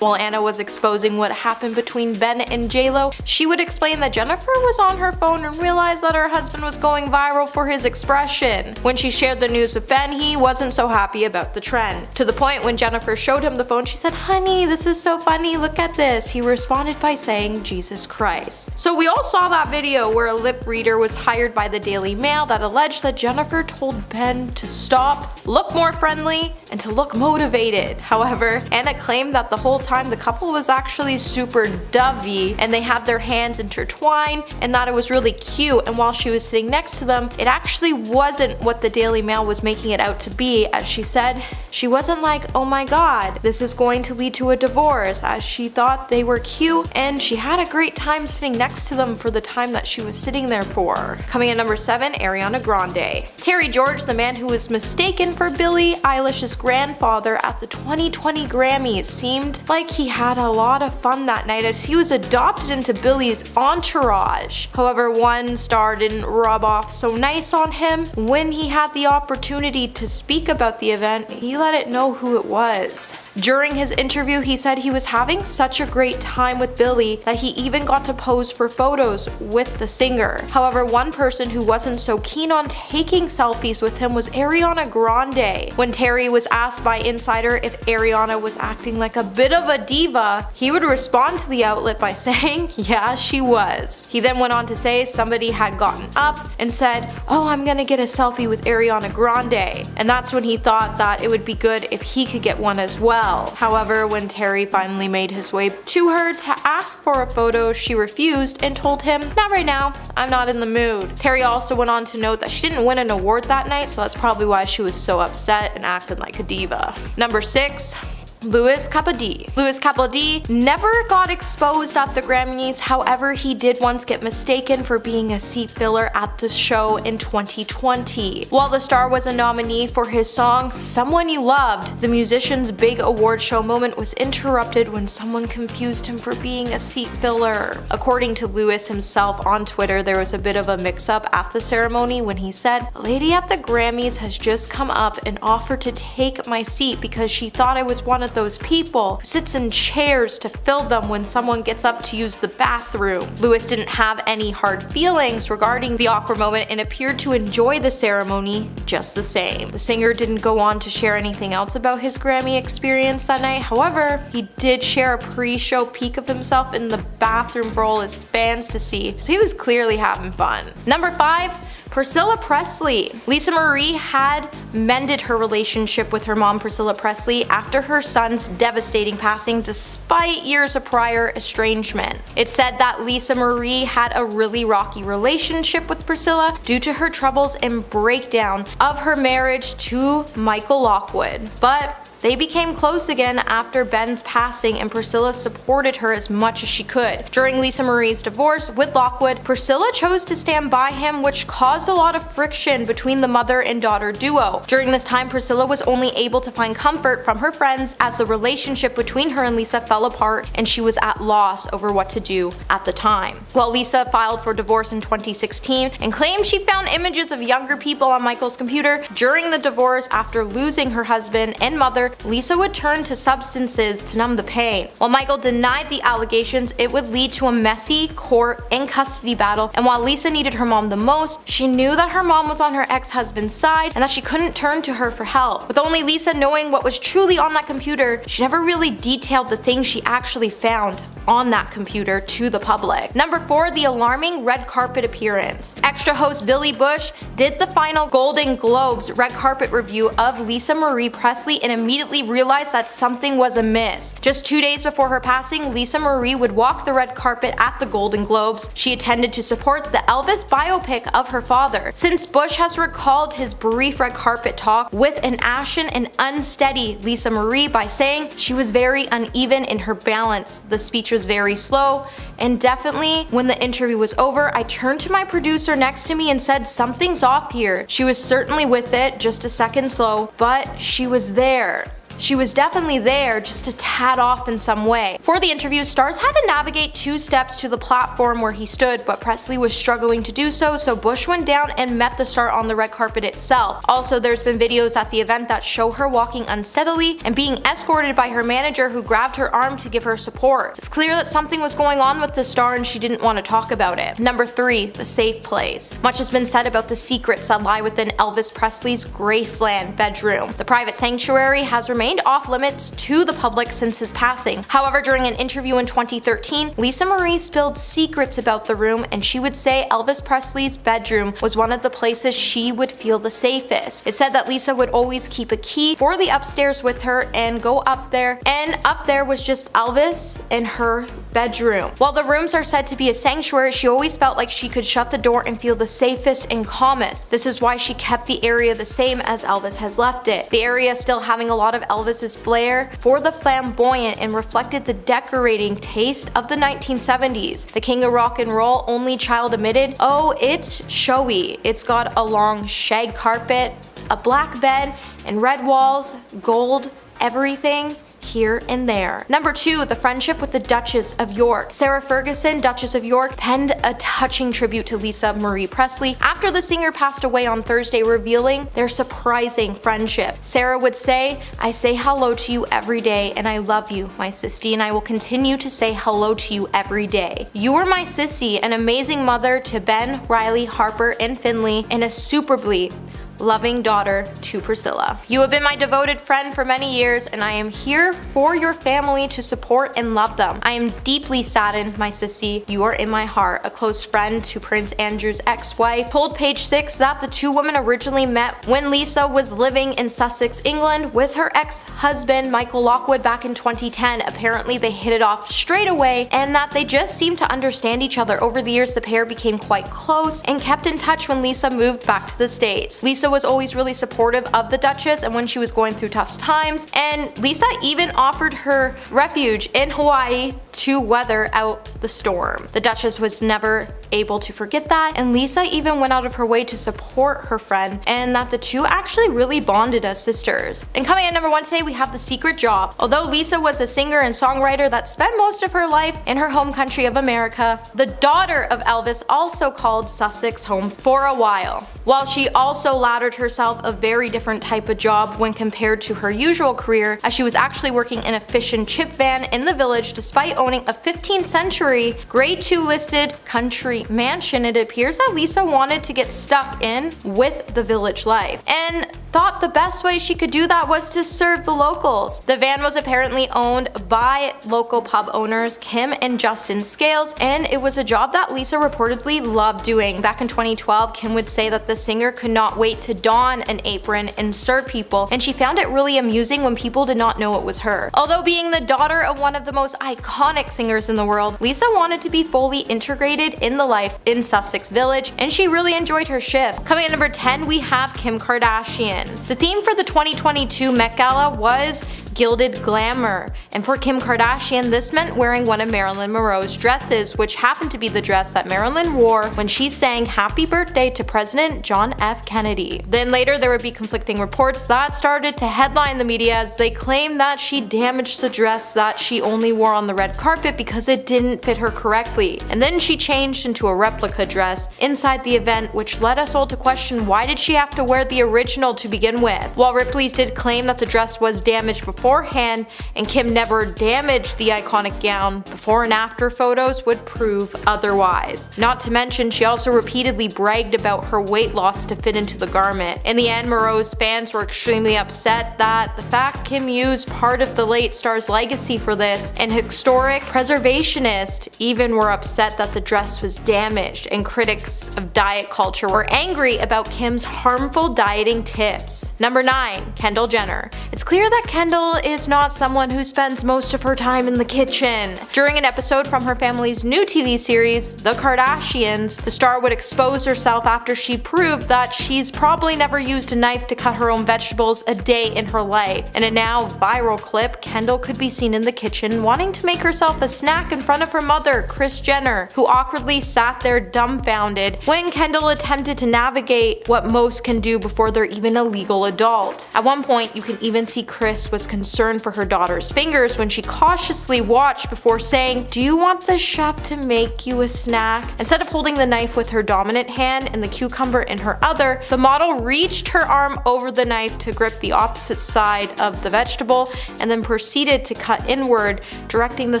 While Anna was exposing what happened between Ben and J-Lo, she would explain that Jennifer was on her phone and realized that her husband was going viral for his expression. When she shared the news with Ben, he wasn't so happy about the trend. To the point when Jennifer showed him the phone, she said, "Honey, this is so funny, look at this." He responded by saying, "Jesus Christ." So we all saw that video where a lip reader was hired by the Daily Mail that alleged that Jennifer told Ben to stop, look more friendly, and to look motivated. However, Anna claimed that the whole time the couple was actually super dovey and they had their hands intertwined and that it was really cute, and while she was sitting next to them, it actually wasn't what the Daily Mail was making it out to be. As she said, she wasn't like, "Oh my god, this is going to lead to a divorce," as she thought they were cute and she had a great time sitting next to them for the time that she was sitting there for. Coming at number 7, Ariana Grande. Terry George, the man who was mistaken for Billie Eilish's grandfather at the 2020 Grammys, seemed like he had a lot of fun that night as he was adopted into Billie's entourage. However, one star didn't rub off so nice on him. When he had the opportunity to speak about the event, he let it know who it was. During his interview, he said he was having such a great time with Billie that he even got to pose for photos with the singer. However, one person who wasn't so keen on taking selfies with him was Ariana Grande. When Terry was asked by Insider if Ariana was acting like a bit of a diva, he would respond to the outlet by saying, "Yeah, she was." He then went on to say somebody had gotten up and said, "Oh, I'm gonna get a selfie with Ariana Grande," and that's when he thought that it would be good if he could get one as well. However, when Terry finally made his way to her to ask for a photo, she refused and told him, "Not right now, I'm not in the mood." Terry also went on to note that she didn't win an award that night, so that's probably why she was so upset and acted like a diva. Number 6, Louis Capaldi. Louis Capaldi never got exposed at the Grammys, however he did once get mistaken for being a seat filler at the show in 2020. While the star was a nominee for his song Someone You Loved, the musician's big award show moment was interrupted when someone confused him for being a seat filler. According to Louis himself on Twitter, there was a bit of a mix-up at the ceremony when he said, "A lady at the Grammys has just come up and offered to take my seat because she thought I was one of those people who sits in chairs to fill them when someone gets up to use the bathroom." Louis didn't have any hard feelings regarding the awkward moment and appeared to enjoy the ceremony just the same. The singer didn't go on to share anything else about his Grammy experience that night. However, he did share a pre-show peek of himself in the bathroom for all his fans to see, so he was clearly having fun. Number 5, Priscilla Presley. Lisa Marie had mended her relationship with her mom Priscilla Presley after her son's devastating passing despite years of prior estrangement. It's said that Lisa Marie had a really rocky relationship with Priscilla due to her troubles and breakdown of her marriage to Michael Lockwood, but they became close again after Ben's passing and Priscilla supported her as much as she could. During Lisa Marie's divorce with Lockwood, Priscilla chose to stand by him, which caused a lot of friction between the mother and daughter duo. During this time, Priscilla was only able to find comfort from her friends as the relationship between her and Lisa fell apart and she was at loss over what to do at the time. While Lisa filed for divorce in 2016 and claimed she found images of younger people on Michael's computer during the divorce after losing her husband and mother, Lisa would turn to substances to numb the pain. While Michael denied the allegations, it would lead to a messy court and custody battle, and while Lisa needed her mom the most, she knew that her mom was on her ex-husband's side and that she couldn't turn to her for help. With only Lisa knowing what was truly on that computer, she never really detailed the things she actually found on that computer to the public. Number 4, the alarming red carpet appearance. Extra host Billy Bush did the final Golden Globes red carpet review of Lisa Marie Presley and immediately realized that something was amiss. Just 2 days before her passing, Lisa Marie would walk the red carpet at the Golden Globes. She attended to support the Elvis biopic of her father. Since Bush has recalled his brief red carpet talk with an ashen and unsteady Lisa Marie by saying she was very uneven in her balance. The speech was very slow, and definitely when the interview was over, I turned to my producer next to me and said, something's off here. She was certainly with it, just a second slow, but she was there. She was definitely there, just a tad off in some way. For the interview, stars had to navigate 2 steps to the platform where he stood, but Presley was struggling to do so, so Bush went down and met the star on the red carpet itself. Also, there's been videos at the event that show her walking unsteadily and being escorted by her manager who grabbed her arm to give her support. It's clear that something was going on with the star and she didn't want to talk about it. Number 3, the safe place. Much has been said about the secrets that lie within Elvis Presley's Graceland bedroom. The private sanctuary has remained off limits to the public since his passing. However, during an interview in 2013, Lisa Marie spilled secrets about the room, and she would say Elvis Presley's bedroom was one of the places she would feel the safest. It said that Lisa would always keep a key for the upstairs with her and go up there, and up there was just Elvis and her bedroom. While the rooms are said to be a sanctuary, she always felt like she could shut the door and feel the safest and calmest. This is why she kept the area the same as Elvis has left it. The area still having a lot of Elvis's flair for the flamboyant and reflected the decorating taste of the 1970s. The king of rock and roll, only child admitted, oh, it's showy. It's got a long shag carpet, a black bed, and red walls, gold, everything here and there. Number 2, the friendship with the Duchess of York. Sarah Ferguson, Duchess of York, penned a touching tribute to Lisa Marie Presley after the singer passed away on Thursday, revealing their surprising friendship. Sarah would say, I say hello to you every day and I love you, my sissy, and I will continue to say hello to you every day. You were my sissy, an amazing mother to Ben, Riley, Harper, and Finley, and a superbly loving daughter to Priscilla. You have been my devoted friend for many years, and I am here for your family to support and love them. I am deeply saddened, my sissy. You are in my heart. A close friend to Prince Andrew's ex-wife told Page 6 that the two women originally met when Lisa was living in Sussex, England with her ex-husband Michael Lockwood back in 2010. Apparently they hit it off straight away and that they just seemed to understand each other. Over the years, the pair became quite close and kept in touch when Lisa moved back to the States. Lisa was always really supportive of the Duchess and when she was going through tough times, and Lisa even offered her refuge in Hawaii to weather out the storm. The Duchess was never able to forget that, and Lisa even went out of her way to support her friend, and that the two actually really bonded as sisters. And coming at number 1 today, we have The Secret Job. Although Lisa was a singer and songwriter that spent most of her life in her home country of America, the daughter of Elvis also called Sussex home for a while. While she also laddered herself a very different type of job when compared to her usual career, as she was actually working in a fish and chip van in the village despite owning a 15th century grade 2 listed country mansion. It appears that Lisa wanted to get stuck in with the village life and thought the best way she could do that was to serve the locals. The van was apparently owned by local pub owners Kim and Justin Scales, and it was a job that Lisa reportedly loved doing. Back in 2012, Kim would say that the singer could not wait to don an apron and serve people, and she found it really amusing when people did not know it was her. Although being the daughter of one of the most iconic singers in the world, Lisa wanted to be fully integrated in the life in Sussex Village, and she really enjoyed her shifts. Coming at number 10, we have Kim Kardashian. The theme for the 2022 Met Gala was gilded glamour, and for Kim Kardashian this meant wearing one of Marilyn Monroe's dresses, which happened to be the dress that Marilyn wore when she sang Happy Birthday to President John F. Kennedy. Then later there would be conflicting reports that started to headline the media as they claimed that she damaged the dress that she only wore on the red carpet because it didn't fit her correctly, and then she changed into a replica dress inside the event, which led us all to question why did she have to wear the original to begin with. While Ripley's did claim that the dress was damaged before, beforehand and Kim never damaged the iconic gown, before and after photos would prove otherwise. Not to mention, she also repeatedly bragged about her weight loss to fit into the garment. In the end, Moreau's fans were extremely upset that the fact Kim used part of the late star's legacy for this, and historic preservationists even were upset that the dress was damaged, and critics of diet culture were angry about Kim's harmful dieting tips. Number 9. Kendall Jenner. It's clear that Kendall is not someone who spends most of her time in the kitchen. During an episode from her family's new TV series, The Kardashians, the star would expose herself after she proved that she's probably never used a knife to cut her own vegetables a day in her life. In a now viral clip, Kendall could be seen in the kitchen wanting to make herself a snack in front of her mother, Kris Jenner, who awkwardly sat there dumbfounded when Kendall attempted to navigate what most can do before they're even a legal adult. At one point, you can even see Kris was concerned for her daughter's fingers when she cautiously watched before saying, "Do you want the chef to make you a snack?" Instead of holding the knife with her dominant hand and the cucumber in her other, the model reached her arm over the knife to grip the opposite side of the vegetable and then proceeded to cut inward, directing the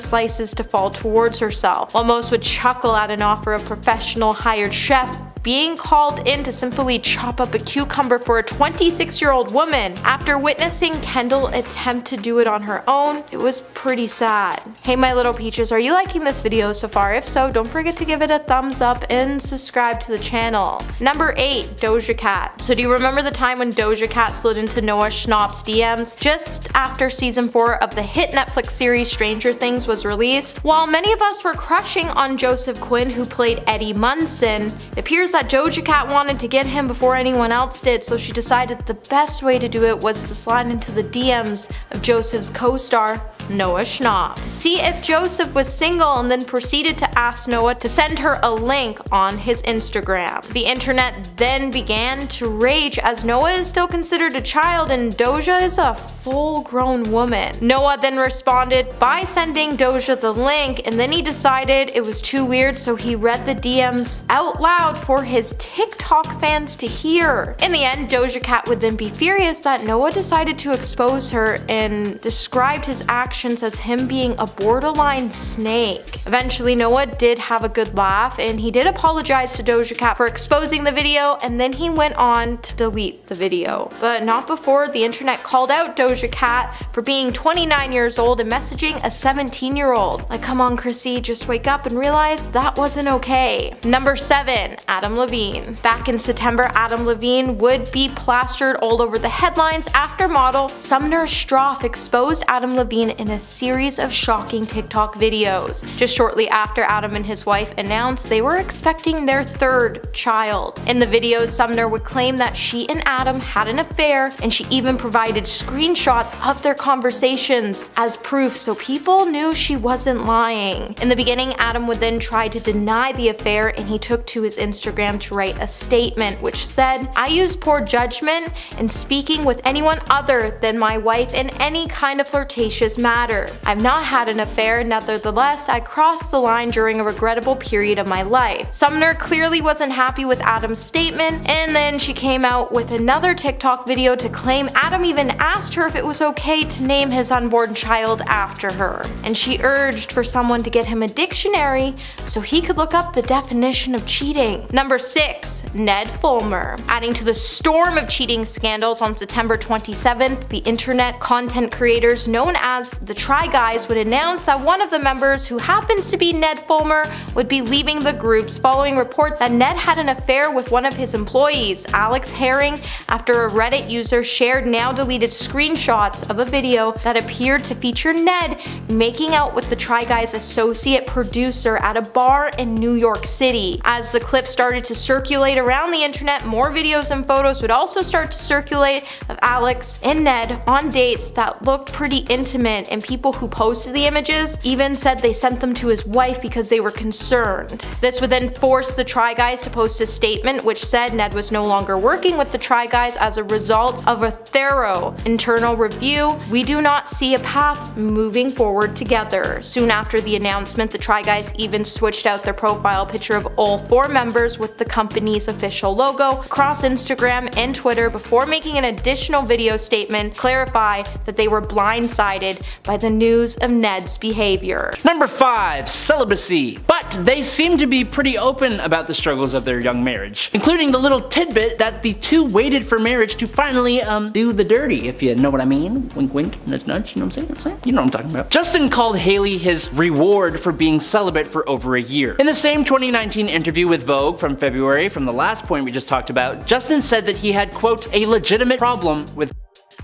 slices to fall towards herself. While most would chuckle at an offer of professional hired chef being called in to simply chop up a cucumber for a 26-year-old woman, after witnessing Kendall attempt to do it on her own, it was pretty sad. Hey my little peaches, are you liking this video so far? If so, don't forget to give it a thumbs up and subscribe to the channel. Number 8. Doja Cat. So do you remember the time when Doja Cat slid into Noah Schnapp's DMs just after season 4 of the hit Netflix series Stranger Things was released? While many of us were crushing on Joseph Quinn, who played Eddie Munson, it appears that Doja Cat wanted to get him before anyone else did, so she decided the best way to do it was to slide into the DMs of Joseph's co-star, Noah Schnapp, to see if Joseph was single, and then proceeded to ask Noah to send her a link on his Instagram. The internet then began to rage, as Noah is still considered a child and Doja is a full-grown woman. Noah then responded by sending Doja the link, and then he decided it was too weird, so he read the DMs out loud for his TikTok fans to hear. In the end, Doja Cat would then be furious that Noah decided to expose her and described his actions as him being a borderline snake. Eventually, Noah did have a good laugh, and he did apologize to Doja Cat for exposing the video, and then he went on to delete the video. But not before the internet called out Doja Cat for being 29 years old and messaging a 17-year-old. Like, come on Chrissy, just wake up and realize that wasn't okay. Number 7. Adam Levine. Back in September, Adam Levine would be plastered all over the headlines after model Sumner Stroff exposed Adam Levine in a series of shocking TikTok videos. Just shortly after Adam and his wife announced they were expecting their 3rd child. In the videos, Sumner would claim that she and Adam had an affair, and she even provided screenshots of their conversations as proof, so people knew she wasn't lying. In the beginning, Adam would then try to deny the affair, and he took to his Instagram to write a statement which said, "I use poor judgment in speaking with anyone other than my wife in any kind of flirtatious matter. I've not had an affair, nevertheless I crossed the line during a regrettable period of my life." Sumner clearly wasn't happy with Adam's statement, and then she came out with another TikTok video to claim Adam even asked her if it was okay to name his unborn child after her, and she urged for someone to get him a dictionary so he could look up the definition of cheating. Number 6. Ned Fulmer. Adding to the storm of cheating scandals, on September 27th, the internet content creators known as the Try Guys would announce that one of the members, who happens to be Ned Fulmer, would be leaving the groups following reports that Ned had an affair with one of his employees, Alex Herring, after a Reddit user shared now deleted screenshots of a video that appeared to feature Ned making out with the Try Guys associate producer at a bar in New York City. As the clip started to circulate around the internet, more videos and photos would also start to circulate of Alex and Ned on dates that looked pretty intimate and people who posted the images even said they sent them to his wife because they were concerned. This would then force the Try Guys to post a statement which said Ned was no longer working with the Try Guys as a result of a thorough internal review. We do not see a path moving forward together. Soon after the announcement, the Try Guys even switched out their profile picture of all 4 members with the company's official logo across Instagram and Twitter before making an additional video statement clarify that they were blindsided by the news of Ned's behavior. Number 5. Celibacy. But they seem to be pretty open about the struggles of their young marriage, including the little tidbit that the two waited for marriage to finally do the dirty, if you know what I mean. Wink wink, nudge nudge, you know what I'm saying? You know what I'm talking about. Justin called Hailey his reward for being celibate for over a year. In the same 2019 interview with Vogue from February, from the last point we just talked about, Justin said that he had, quote, a legitimate problem with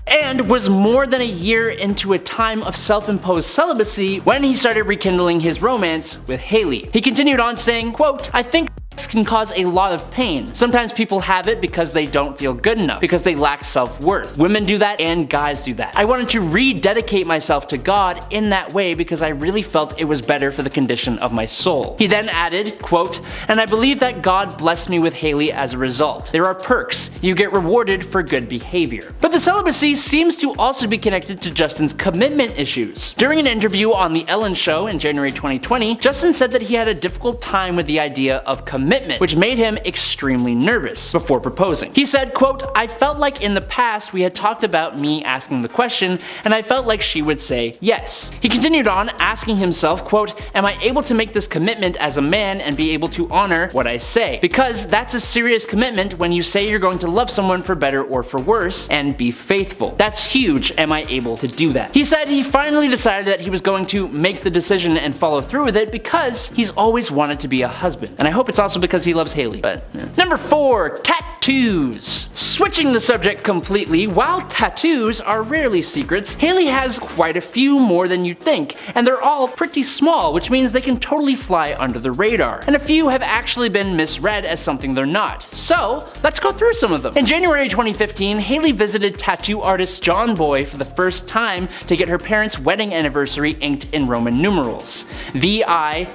and was more than a year into a time of self-imposed celibacy when he started rekindling his romance with Hailey. He continued on saying, quote, I think can cause a lot of pain. Sometimes people have it because they don't feel good enough, because they lack self-worth. Women do that and guys do that. I wanted to rededicate myself to God in that way because I really felt it was better for the condition of my soul. He then added, quote, and I believe that God blessed me with Hailey as a result. There are perks. You get rewarded for good behavior. But the celibacy seems to also be connected to Justin's commitment issues. During an interview on The Ellen Show in January 2020, Justin said that he had a difficult time with the idea of commitment, which made him extremely nervous before proposing. He said, quote, I felt like in the past we had talked about me asking the question, and I felt like she would say yes. He continued on asking himself, quote, am I able to make this commitment as a man and be able to honor what I say? Because that's a serious commitment when you say you're going to love someone for better or for worse and be faithful. That's huge. Am I able to do that? He said he finally decided that he was going to make the decision and follow through with it because he's always wanted to be a husband. And I hope it's also because he loves Hailey, but yeah. Number 4. Tattoos. Switching the subject completely, while tattoos are rarely secrets, Hailey has quite a few more than you'd think, and they're all pretty small, which means they can totally fly under the radar. And a few have actually been misread as something they're not. So, let's go through some of them. In January 2015, Hailey visited tattoo artist John Boy for the first time to get her parents' wedding anniversary inked in Roman numerals, VI-X-XC.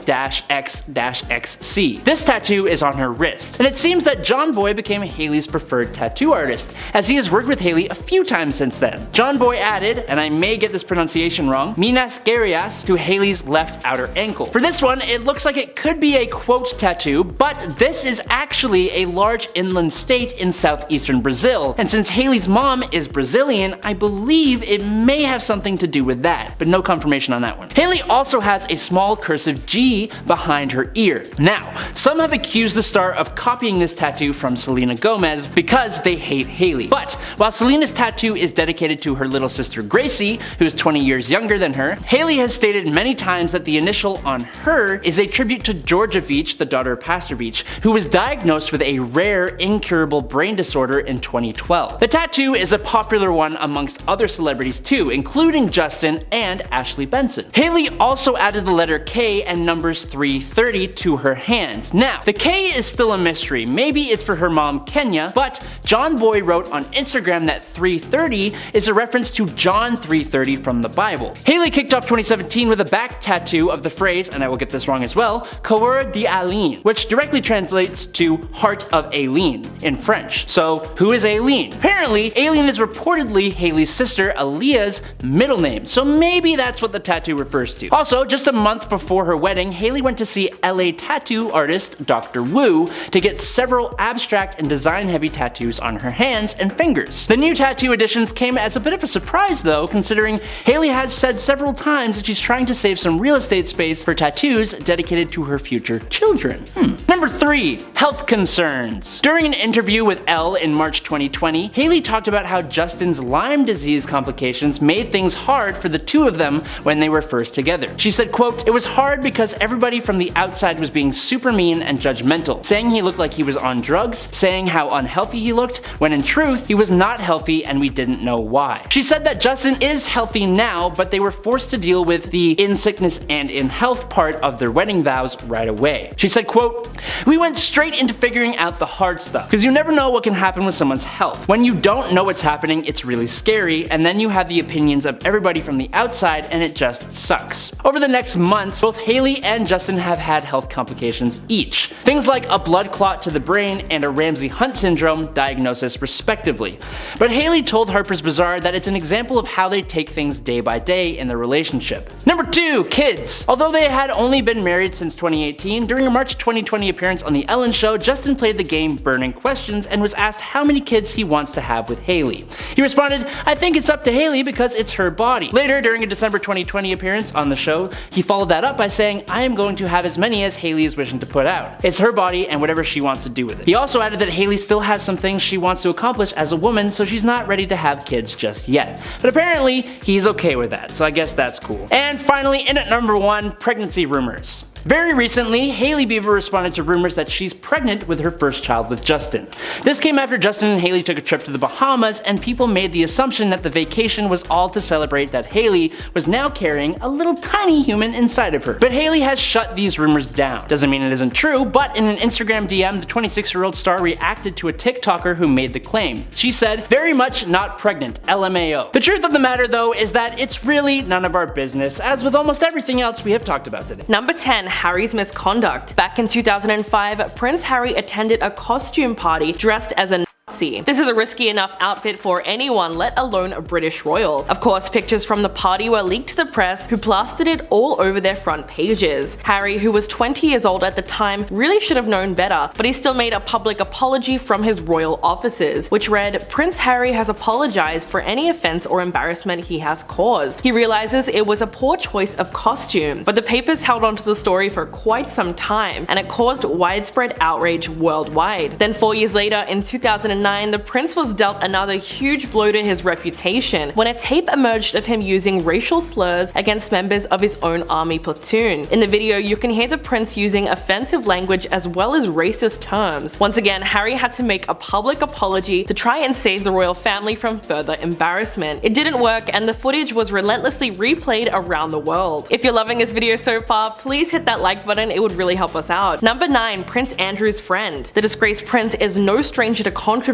This tattoo is on her wrist, and it seems that John Boy became Hailey's preferred tattoo artist, as he has worked with Hailey a few times since then. John Boy added, and I may get this pronunciation wrong, Minas Gerias to Hailey's left outer ankle. For this one, it looks like it could be a quote tattoo, but this is actually a large inland state in southeastern Brazil, and since Hailey's mom is Brazilian, I believe it may have something to do with that, but no confirmation on that one. Hailey also has a small cursive G behind her ear. Now, some have accused the star of copying this tattoo from Selena Gomez because they hate Hailey. But while Selena's tattoo is dedicated to her little sister Gracie, who is 20 years younger than her, Hailey has stated many times that the initial on her is a tribute to Georgia Veach, the daughter of Pastor Veach, who was diagnosed with a rare, incurable brain disorder in 2012. The tattoo is a popular one amongst other celebrities too, including Justin and Ashley Benson. Hailey also added the letter K and numbers 330 to her hands. Now, the K is still a mystery. Maybe it's for her mom Kenya, but John Boy wrote on Instagram that 330 is a reference to John 3:30 from the Bible. Hailey kicked off 2017 with a back tattoo of the phrase, and I will get this wrong as well, Cœur d'Aileen, which directly translates to Heart of Aileen in French. So who is Aileen? Apparently, Aileen is reportedly Hailey's sister Aaliyah's middle name, so maybe that's what the tattoo refers to. Also, just a month before her wedding, Hailey went to see LA tattoo artist Dr. Wu to get several abstract and design-heavy tattoos on her hands and fingers. The new tattoo additions came as a bit of a surprise though, considering Hailey has said several times that she's trying to save some real estate space for tattoos dedicated to her future children. Number 3. Health concerns. During an interview with Elle in March 2020, Hailey talked about how Justin's Lyme disease complications made things hard for the two of them when they were first together. She said, quote, it was hard because everybody from the outside was being super mean and judgmental, saying he looked like he was on drugs, saying how unhealthy he looked, when in truth, he was not healthy and we didn't know why. She said that Justin is healthy now, but they were forced to deal with the in sickness and in health part of their wedding vows right away. She said, quote, "We went straight into figuring out the hard stuff, because you never know what can happen with someone's health. When you don't know what's happening, it's really scary, and then you have the opinions of everybody from the outside and it just sucks." Over the next months, both Hailey and Justin have had health complications each. Things like a blood clot to the brain and a Ramsay-Hunt syndrome diagnosis respectively. But Hailey told Harper's Bazaar that it's an example of how they take things day by day in their relationship. Number 2, kids. Although they had only been married since 2018, during a March 2020 appearance on The Ellen Show, Justin played the game Burning Questions and was asked how many kids he wants to have with Hailey. He responded, "I think it's up to Hailey because it's her body." Later, during a December 2020 appearance on the show, he followed that up by saying, "I am going to have as many as Hailey is wishing to put out. It's her body and whatever she wants to do with it." He also added that Hailey still has some things she wants to accomplish as a woman, so she's not ready to have kids just yet. But apparently, he's okay with that, so I guess that's cool. And finally, in at number 1, pregnancy rumors. Very recently, Hailey Bieber responded to rumors that she's pregnant with her first child with Justin. This came after Justin and Hailey took a trip to the Bahamas, and people made the assumption that the vacation was all to celebrate that Hailey was now carrying a little tiny human inside of her. But Hailey has shut these rumors down. Doesn't mean it isn't true, but in an Instagram DM, the 26-year-old star reacted to a TikToker who made the claim. She said, "Very much not pregnant, LMAO." The truth of the matter though is that it's really none of our business, as with almost everything else we have talked about today. Number 10. Harry's misconduct. Back in 2005, Prince Harry attended a costume party dressed as a Nazi. This is a risky enough outfit for anyone, let alone a British royal. Of course, pictures from the party were leaked to the press, who plastered it all over their front pages. Harry, who was 20 years old at the time, really should have known better, but he still made a public apology from his royal offices, which read, "Prince Harry has apologized for any offense or embarrassment he has caused. He realizes it was a poor choice of costume." But the papers held onto the story for quite some time, and it caused widespread outrage worldwide. Then 4 years later, in 2009, the prince was dealt another huge blow to his reputation when a tape emerged of him using racial slurs against members of his own army platoon. In the video, you can hear the prince using offensive language as well as racist terms. Once again, Harry had to make a public apology to try and save the royal family from further embarrassment. It didn't work, and the footage was relentlessly replayed around the world. If you're loving this video so far, please hit that like button, it would really help us out. Number 9. Prince Andrew's friend. The disgraced prince is no stranger to controversy.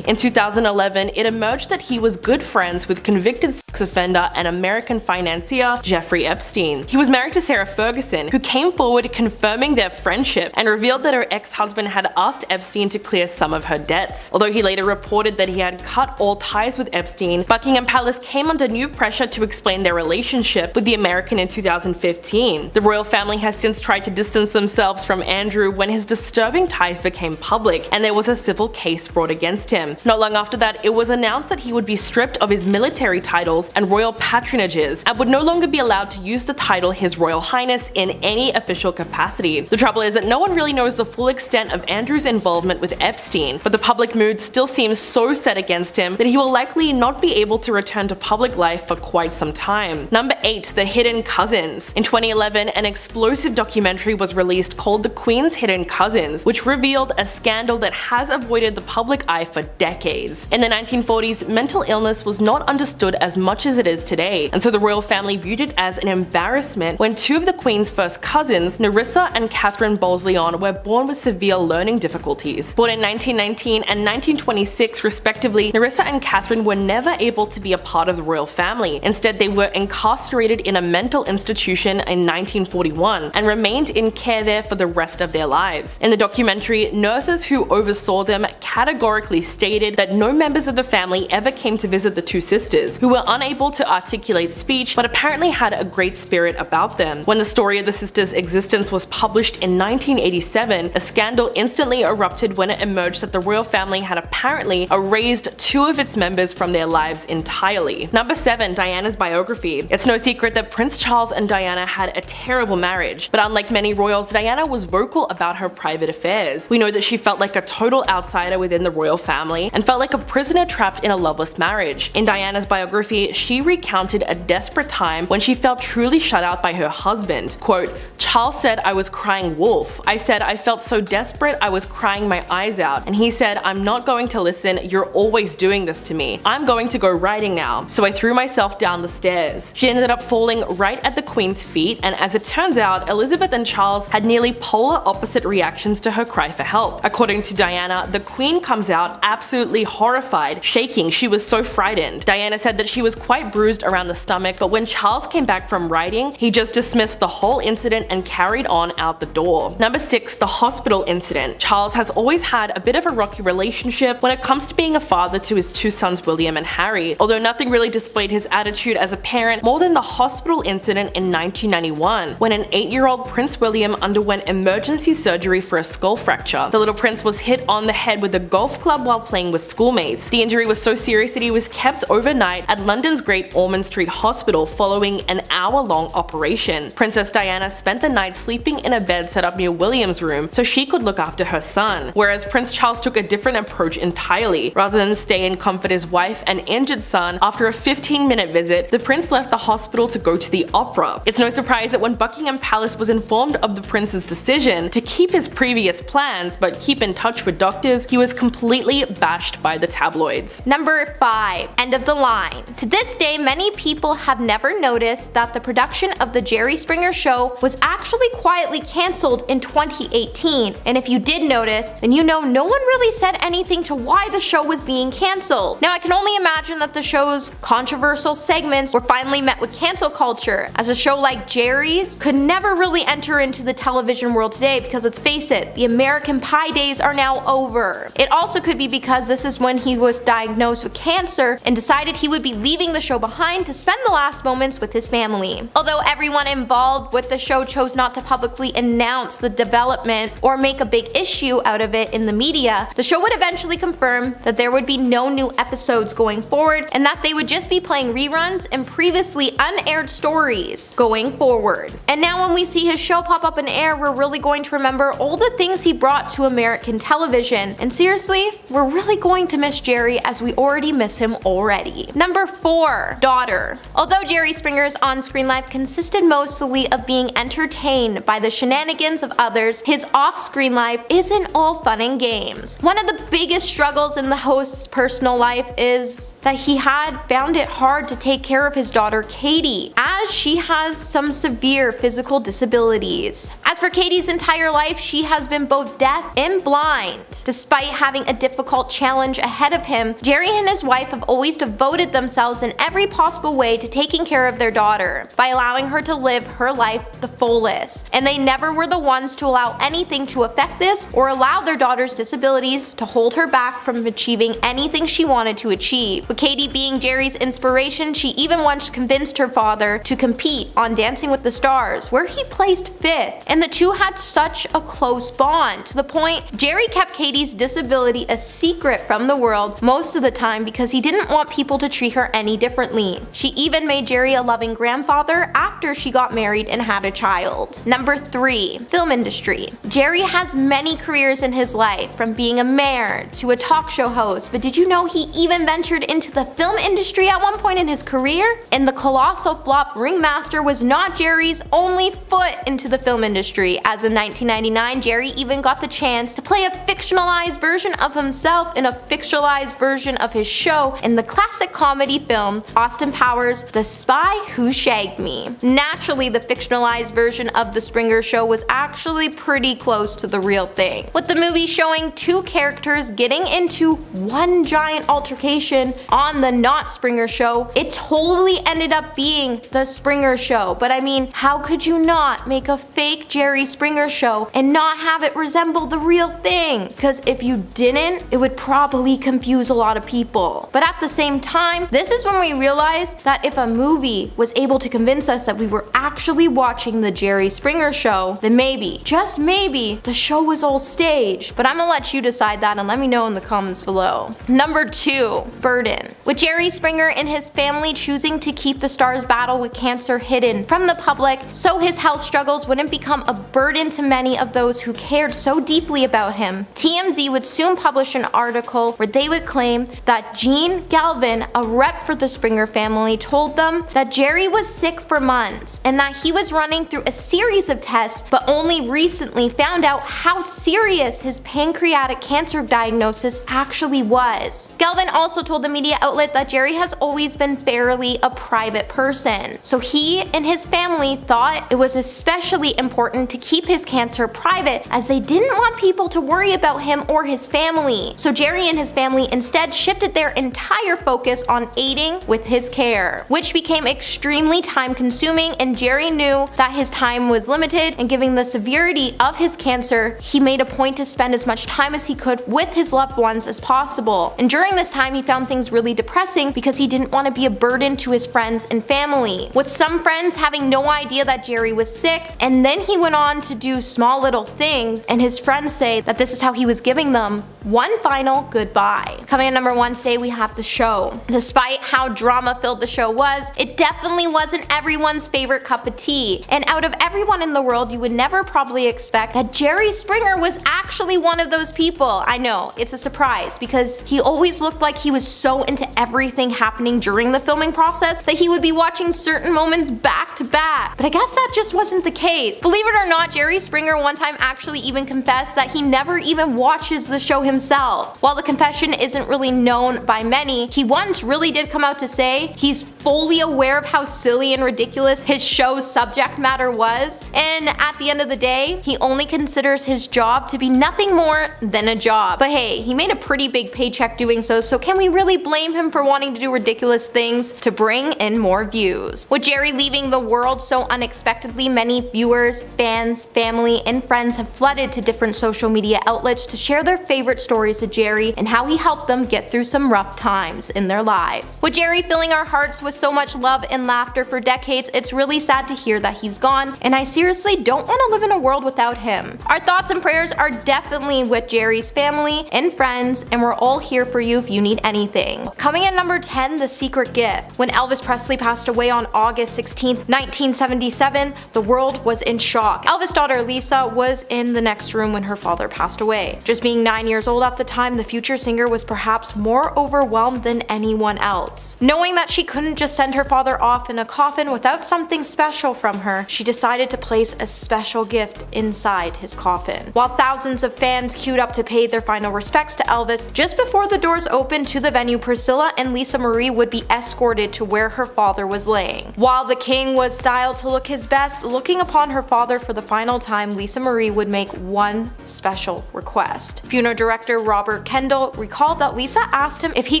In 2011, it emerged that he was good friends with convicted sex offender and American financier Jeffrey Epstein. He was married to Sarah Ferguson, who came forward confirming their friendship and revealed that her ex-husband had asked Epstein to clear some of her debts. Although he later reported that he had cut all ties with Epstein, Buckingham Palace came under new pressure to explain their relationship with the American in 2015. The royal family has since tried to distance themselves from Andrew when his disturbing ties became public, and there was a civil case brought against him. Not long after that, it was announced that he would be stripped of his military titles and royal patronages, and would no longer be allowed to use the title His Royal Highness in any official capacity. The trouble is that no one really knows the full extent of Andrew's involvement with Epstein, but the public mood still seems so set against him that he will likely not be able to return to public life for quite some time. Number 8. The Hidden Cousins. In 2011, an explosive documentary was released called The Queen's Hidden Cousins, which revealed a scandal that has avoided the public eye for decades. In the 1940s, mental illness was not understood as much as it is today, and so the royal family viewed it as an embarrassment when 2 of the Queen's first cousins, Nerissa and Catherine Bowles-Lyon, were born with severe learning difficulties. Born in 1919 and 1926 respectively, Nerissa and Catherine were never able to be a part of the royal family. Instead, they were incarcerated in a mental institution in 1941 and remained in care there for the rest of their lives. In the documentary, nurses who oversaw them categorically stated that no members of the family ever came to visit the 2 sisters, who were unable to articulate speech but apparently had a great spirit about them. When the story of the sisters' existence was published in 1987, a scandal instantly erupted when it emerged that the royal family had apparently erased 2 of its members from their lives entirely. Number 7. Diana's biography. It's no secret that Prince Charles and Diana had a terrible marriage, but unlike many royals, Diana was vocal about her private affairs. We know that she felt like a total outsider within the royal royal family and felt like a prisoner trapped in a loveless marriage. In Diana's biography, she recounted a desperate time when she felt truly shut out by her husband. Quote, "Charles said I was crying wolf. I said I felt so desperate I was crying my eyes out, and he said, I'm not going to listen, you're always doing this to me. I'm going to go riding now. So I threw myself down the stairs." She ended up falling right at the Queen's feet, and as it turns out, Elizabeth and Charles had nearly polar opposite reactions to her cry for help. According to Diana, the Queen comes out absolutely horrified, shaking. She was so frightened. Diana said that she was quite bruised around the stomach, but when Charles came back from riding, he just dismissed the whole incident and carried on out the door. Number 6, the hospital incident. Charles has always had a bit of a rocky relationship when it comes to being a father to his two sons William and Harry, although nothing really displayed his attitude as a parent more than the hospital incident in 1991, when an 8-year-old Prince William underwent emergency surgery for a skull fracture. The little prince was hit on the head with a golf club while playing with schoolmates. The injury was so serious that he was kept overnight at London's Great Ormond Street Hospital following an hour-long operation. Princess Diana spent the night sleeping in a bed set up near William's room so she could look after her son, whereas Prince Charles took a different approach entirely. Rather than stay and comfort his wife and injured son, after a 15-minute visit, the prince left the hospital to go to the opera. It's no surprise that when Buckingham Palace was informed of the prince's decision to keep his previous plans but keep in touch with doctors, he was completely bashed by the tabloids. Number 5. End of the line. To this day, many people have never noticed that the production of The Jerry Springer Show was actually quietly cancelled in 2018. And if you did notice, then you know no one really said anything to why the show was being cancelled. Now I can only imagine that the show's controversial segments were finally met with cancel culture, as a show like Jerry's could never really enter into the television world today because, let's face it, the American Pie days are now over. It also could be because this is when he was diagnosed with cancer and decided he would be leaving the show behind to spend the last moments with his family. Although everyone involved with the show chose not to publicly announce the development or make a big issue out of it in the media, the show would eventually confirm that there would be no new episodes going forward and that they would just be playing reruns and previously unaired stories going forward. And now when we see his show pop up in air, we're really going to remember all the things he brought to American television. And seriously, we're really going to miss Jerry as we already miss him already. Number 4. Daughter. Although Jerry Springer's on-screen life consisted mostly of being entertained by the shenanigans of others, his off-screen life isn't all fun and games. One of the biggest struggles in the host's personal life is that he had found it hard to take care of his daughter Katie, as she has some severe physical disabilities. As for Katie's entire life, she has been both deaf and blind. Despite having a difficult challenge ahead of him, Jerry and his wife have always devoted themselves in every possible way to taking care of their daughter, by allowing her to live her life the fullest. And they never were the ones to allow anything to affect this or allow their daughter's disabilities to hold her back from achieving anything she wanted to achieve. With Katie being Jerry's inspiration, she even once convinced her father to compete on Dancing with the Stars, where he placed 5th, and the two had such a close bond, to the point Jerry kept Katie's disability a secret from the world most of the time because he didn't want people to treat her any differently. She even made Jerry a loving grandfather after she got married and had a child. Number 3. Film industry. Jerry has many careers in his life, from being a mayor to a talk show host, but did you know he even ventured into the film industry at one point in his career? And the colossal flop Ringmaster was not Jerry's only foot into the film industry, as in 1999 Jerry even got the chance to play a fictionalized version of himself in a fictionalized version of his show in the classic comedy film Austin Powers' The Spy Who Shagged Me. Naturally, the fictionalized version of The Springer Show was actually pretty close to the real thing, with the movie showing 2 characters getting into one giant altercation on the not Springer Show. It totally ended up being The Springer Show, but I mean, how could you not make a fake Jerry Springer show and not have it resemble the real thing? Because if you didn't, it would probably confuse a lot of people. But at the same time, this is when we realized that if a movie was able to convince us that we were actually watching the Jerry Springer Show, then maybe, just maybe, the show was all staged. But I'm gonna let you decide that and let me know in the comments below. Number 2. Burden. With Jerry Springer and his family choosing to keep the Stars battle with cancer hidden from the public so his health struggles wouldn't become a burden to many of those who cared so deeply about him. TMZ would soon publish an article where they would claim that Jean Galvin, a rep for the Springer family, told them that Jerry was sick for months and that he was running through a series of tests but only recently found out how serious his pancreatic cancer diagnosis actually was. Galvin also told the media outlet that Jerry has always been fairly a private person, so he and his family thought it was especially important to keep his cancer private as they didn't want people to worry about him or his family. So Jerry and his family instead shifted their entire focus on aiding with his care, which became extremely time consuming, and Jerry knew that his time was limited, and given the severity of his cancer, he made a point to spend as much time as he could with his loved ones as possible. And during this time he found things really depressing because he didn't want to be a burden to his friends and family, with some friends having no idea that Jerry was sick, and then he went on to do small little things and his friends say that this is how he was giving them one final goodbye. Coming at number 1 today, we have The Show. Despite how drama-filled the show was, it definitely wasn't everyone's favorite cup of tea. And out of everyone in the world, you would never probably expect that Jerry Springer was actually one of those people. I know, it's a surprise because he always looked like he was so into everything happening during the filming process that he would be watching certain moments back to back. But I guess that just wasn't the case. Believe it or not, Jerry Springer one time actually even confessed that he never even watches the show himself. While the confession isn't really known by many, he once really did come out to say he's fully aware of how silly and ridiculous his show's subject matter was, and at the end of the day, he only considers his job to be nothing more than a job. But hey, he made a pretty big paycheck doing so can we really blame him for wanting to do ridiculous things to bring in more views? With Jerry leaving the world so unexpectedly, many viewers, fans, family, and friends have flooded to different social media outlets to share their favorite stories of Jerry and how he helped them get through some rough times in their lives. With Jerry filling our hearts with so much love and laughter for decades, it's really sad to hear that he's gone, and I seriously don't want to live in a world without him. Our thoughts and prayers are definitely with Jerry's family and friends, and we're all here for you if you need anything. Coming at number 10, The Secret Gift. When Elvis Presley passed away on August 16, 1977, the world was in shock. Elvis' daughter Lisa was in the next room when her father passed away. Just being 9 years old at the time, the future singer was perhaps more overwhelmed than anyone else. Knowing that she couldn't just send her father off in a coffin without something special from her, she decided to place a special gift inside his coffin. While thousands of fans queued up to pay their final respects to Elvis, just before the doors opened to the venue, Priscilla and Lisa Marie would be escorted to where her father was laying. While the king was styled to look his best, looking upon her father for the final time, Lisa Marie would make one special request. Funeral director Robert Kendall recalled that Lisa asked him if he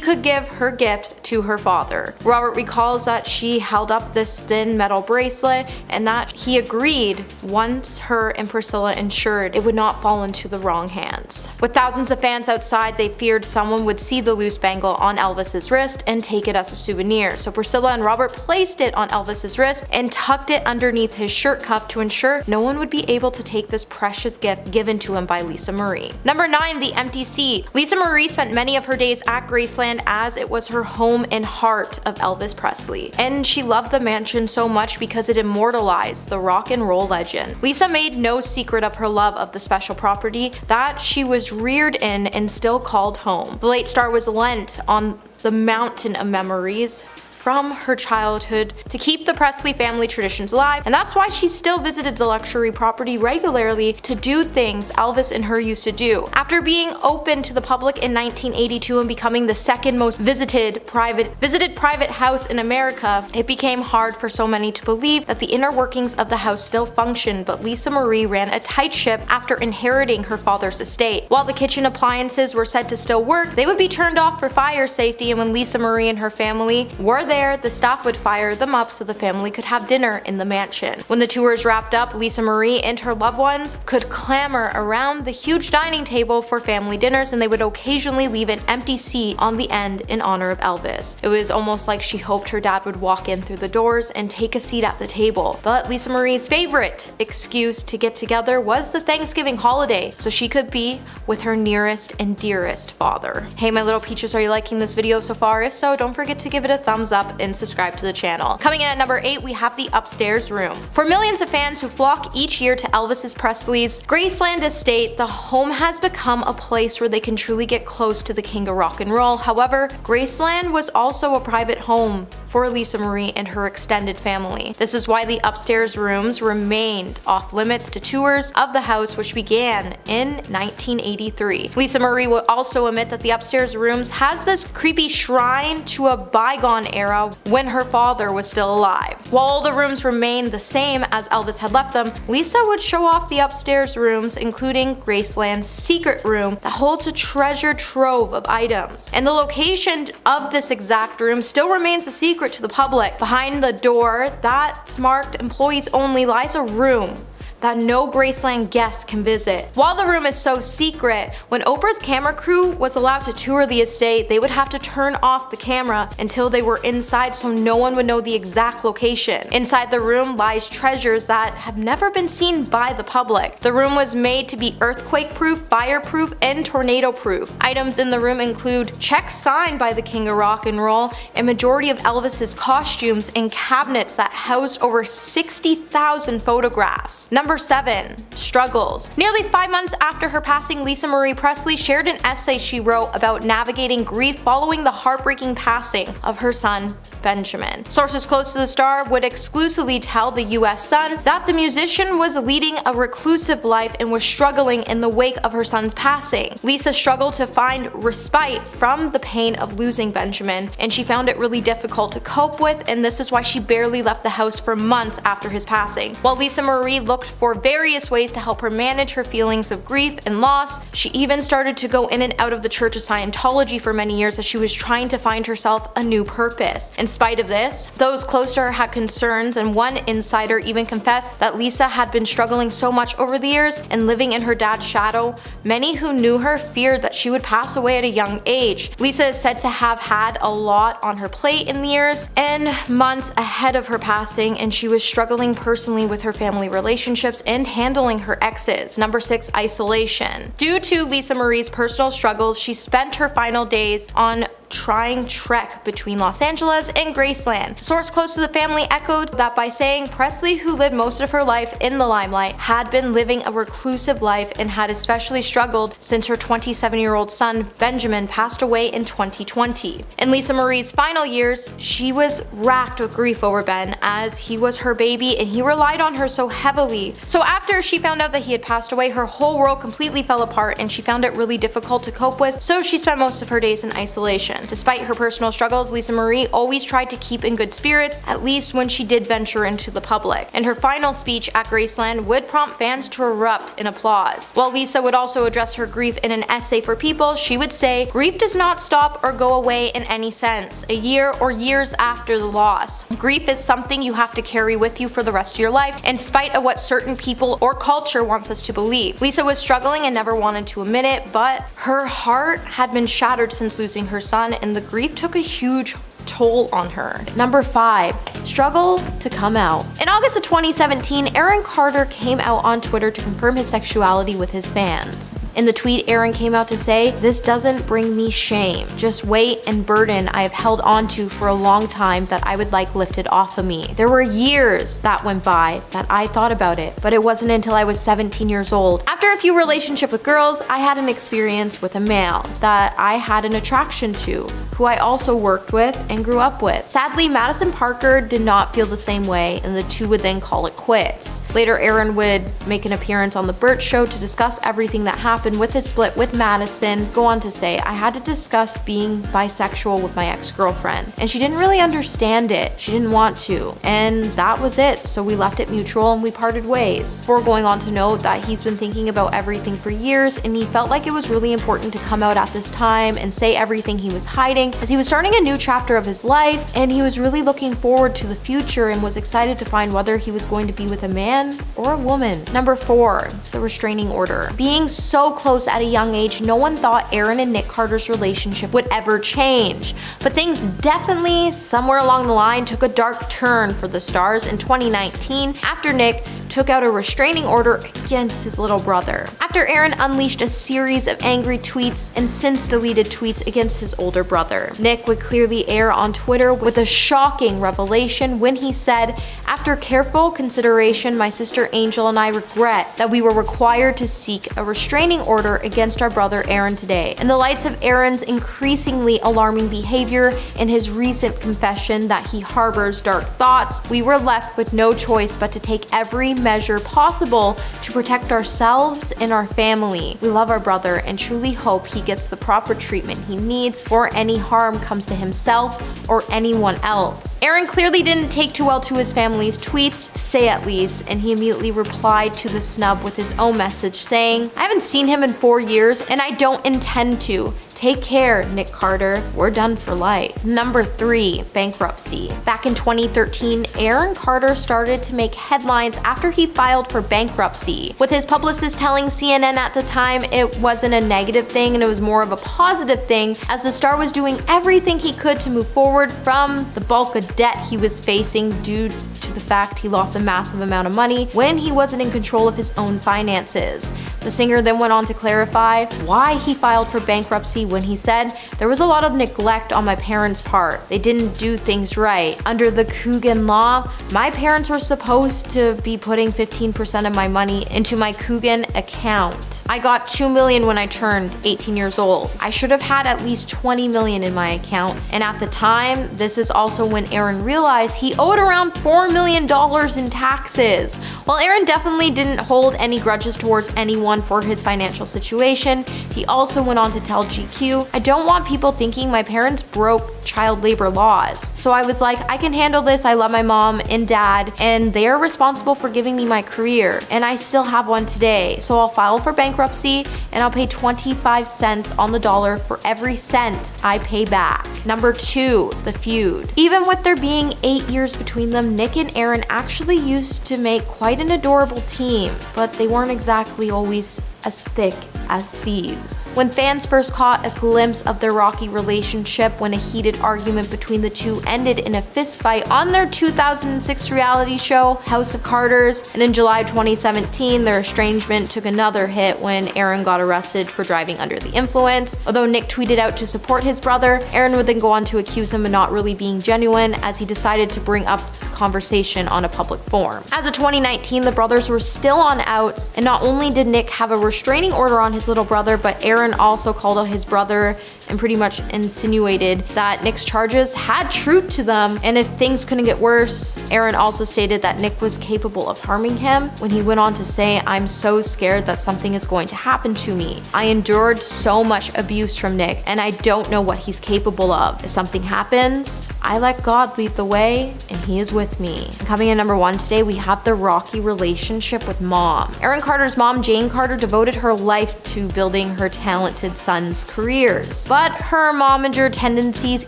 could give her gift to her father. Robert recalls that she held up this thin metal bracelet and that he agreed once her and Priscilla ensured it would not fall into the wrong hands. With thousands of fans outside, they feared someone would see the loose bangle on Elvis's wrist and take it as a souvenir, so Priscilla and Robert placed it on Elvis's wrist and tucked it underneath his shirt cuff to ensure no one would be able to take this precious gift given to him by Lisa Marie. Number 9, The Empty Seat. Lisa Marie spent many of her days at Graceland as it was her home and heart of Elvis Presley, and she loved the mansion so much because it immortalized the rock and roll legend. Lisa made no secret of her love of the special property that she was reared in and still called home. The late star was lent on the mountain of memories from her childhood to keep the Presley family traditions alive, and that's why she still visited the luxury property regularly to do things Elvis and her used to do. After being open to the public in 1982 and becoming the second most visited private house in America, it became hard for so many to believe that the inner workings of the house still functioned, but Lisa Marie ran a tight ship after inheriting her father's estate. While the kitchen appliances were said to still work, they would be turned off for fire safety, and when Lisa Marie and her family were there, the staff would fire them up so the family could have dinner in the mansion. When the tours wrapped up, Lisa Marie and her loved ones could clamor around the huge dining table for family dinners, and they would occasionally leave an empty seat on the end in honor of Elvis. It was almost like she hoped her dad would walk in through the doors and take a seat at the table. But Lisa Marie's favorite excuse to get together was the Thanksgiving holiday, so she could be with her nearest and dearest father. Hey my little peaches, are you liking this video so far? If so, don't forget to give it a thumbs up up and subscribe to the channel. Coming in at number 8, we have the upstairs room. For millions of fans who flock each year to Elvis Presley's Graceland estate, the home has become a place where they can truly get close to the king of rock and roll. However, Graceland was also a private home for Lisa Marie and her extended family. This is why the upstairs rooms remained off limits to tours of the house, which began in 1983. Lisa Marie will also admit that the upstairs rooms has this creepy shrine to a bygone era when her father was still alive. While all the rooms remained the same as Elvis had left them, Lisa would show off the upstairs rooms, including Graceland's secret room that holds a treasure trove of items. And the location of this exact room still remains a secret to the public. Behind the door that's marked employees only lies a room that no Graceland guest can visit. While the room is so secret, when Oprah's camera crew was allowed to tour the estate, they would have to turn off the camera until they were inside so no one would know the exact location. Inside the room lies treasures that have never been seen by the public. The room was made to be earthquake-proof, fire-proof, and tornado-proof. Items in the room include checks signed by the king of rock and roll, a majority of Elvis's costumes, and cabinets that house over 60,000 photographs. Number 7. Struggles. Nearly 5 months after her passing, Lisa Marie Presley shared an essay she wrote about navigating grief following the heartbreaking passing of her son, Benjamin. Sources close to the star would exclusively tell the US Sun that the musician was leading a reclusive life and was struggling in the wake of her son's passing. Lisa struggled to find respite from the pain of losing Benjamin, and she found it really difficult to cope with, and this is why she barely left the house for months after his passing. While Lisa Marie looked for various ways to help her manage her feelings of grief and loss, she even started to go in and out of the Church of Scientology for many years as she was trying to find herself a new purpose. In spite of this, those close to her had concerns, and one insider even confessed that Lisa had been struggling so much over the years and living in her dad's shadow. Many who knew her feared that she would pass away at a young age. Lisa is said to have had a lot on her plate in the years and months ahead of her passing, and she was struggling personally with her family relationships and handling her exes. Number 6. Isolation. Due to Lisa Marie's personal struggles, she spent her final days on trying trek between Los Angeles and Graceland. Source close to the family echoed that by saying Presley, who lived most of her life in the limelight, had been living a reclusive life and had especially struggled since her 27-year-old son Benjamin passed away in 2020. In Lisa Marie's final years, she was racked with grief over Ben, as he was her baby and he relied on her so heavily. So after she found out that he had passed away, her whole world completely fell apart and she found it really difficult to cope with, so she spent most of her days in isolation. Despite her personal struggles, Lisa Marie always tried to keep in good spirits, at least when she did venture into the public. And her final speech at Graceland would prompt fans to erupt in applause. While Lisa would also address her grief in an essay for People, she would say, "Grief does not stop or go away in any sense, a year or years after the loss. Grief is something you have to carry with you for the rest of your life, in spite of what certain people or culture wants us to believe." Lisa was struggling and never wanted to admit it, but her heart had been shattered since losing her son, and the grief took a huge toll on her. Number 5. Struggle to come out. In August of 2017, Aaron Carter came out on Twitter to confirm his sexuality with his fans. In the tweet, Aaron came out to say, "This doesn't bring me shame, just weight and burden I have held onto for a long time that I would like lifted off of me. There were years that went by that I thought about it, but it wasn't until I was 17 years old. After a few relationships with girls, I had an experience with a male that I had an attraction to, who I also worked with and grew up with. Sadly, Madison Parker did not feel the same way, and the two would then call it quits." Later, Aaron would make an appearance on The Burt Show to discuss everything that happened with his split with Madison. Go on to say, "I had to discuss being bisexual with my ex-girlfriend, and she didn't really understand it. She didn't want to, and that was it, so we left it mutual and we parted ways." Before going on to note that he's been thinking about everything for years, and he felt like it was really important to come out at this time and say everything he was hiding, as he was starting a new chapter of his life, and he was really looking forward to the future and was excited to find whether he was going to be with a man or a woman. Number 4. The restraining order. Being so close at a young age, no one thought Aaron and Nick Carter's relationship would ever change. But things definitely, somewhere along the line, took a dark turn for the stars in 2019 after Nick took took out a restraining order against his little brother. After Aaron unleashed a series of angry tweets and since deleted tweets against his older brother. Nick would clearly air on Twitter with a shocking revelation when he said, "After careful consideration, my sister Angel and I regret that we were required to seek a restraining order against our brother Aaron today. In the lights of Aaron's increasingly alarming behavior and his recent confession that he harbors dark thoughts, we were left with no choice but to take every measure possible to protect ourselves and our family. We love our brother and truly hope he gets the proper treatment he needs before any harm comes to himself or anyone else." Aaron clearly didn't take too well to his family's tweets, to say at least, and he immediately replied to the snub with his own message saying, "I haven't seen him in 4 years and I don't intend to. Take care, Nick Carter. We're done for life." Number 3, bankruptcy. Back in 2013, Aaron Carter started to make headlines after he filed for bankruptcy, with his publicist telling CNN at the time it wasn't a negative thing and it was more of a positive thing, as the star was doing everything he could to move forward from the bulk of debt he was facing due to the fact he lost a massive amount of money when he wasn't in control of his own finances. The singer then went on to clarify why he filed for bankruptcy when he said, "There was a lot of neglect on my parents' part. They didn't do things right. Under the Coogan law, my parents were supposed to be putting 15% of my money into my Coogan account. I got $2 million when I turned 18 years old. I should have had at least $20 million in my account." And at the time, this is also when Aaron realized he owed around $4 million in taxes. While Aaron definitely didn't hold any grudges towards anyone for his financial situation, he also went on to tell GQ, "I don't want people thinking my parents broke child labor laws. So I was like, I can handle this. I love my mom and dad, and they are responsible for giving me my career, and I still have one today. So I'll file for bankruptcy and I'll pay 25 cents on the dollar for every cent I pay back." Number 2, the feud. Even with there being 8 years between them, Nick and Aaron actually used to make quite an adorable team, but they weren't exactly always as thick as thieves. When fans first caught a glimpse of their rocky relationship when a heated argument between the two ended in a fistfight on their 2006 reality show, House of Carters, and in July 2017, their estrangement took another hit when Aaron got arrested for driving under the influence. Although Nick tweeted out to support his brother, Aaron would then go on to accuse him of not really being genuine, as he decided to bring up the conversation on a public forum. As of 2019, the brothers were still on outs, and not only did Nick have a restraining order on his little brother, but Aaron also called out his brother and pretty much insinuated that Nick's charges had truth to them, and if things couldn't get worse, Aaron also stated that Nick was capable of harming him when he went on to say, "I'm so scared that something is going to happen to me. I endured so much abuse from Nick, and I don't know what he's capable of. If something happens, I let God lead the way, and he is with me." And coming in number 1 today, we have the rocky relationship with mom. Aaron Carter's mom, Jane Carter, devoted her life to building her talented sons' careers. But her momager tendencies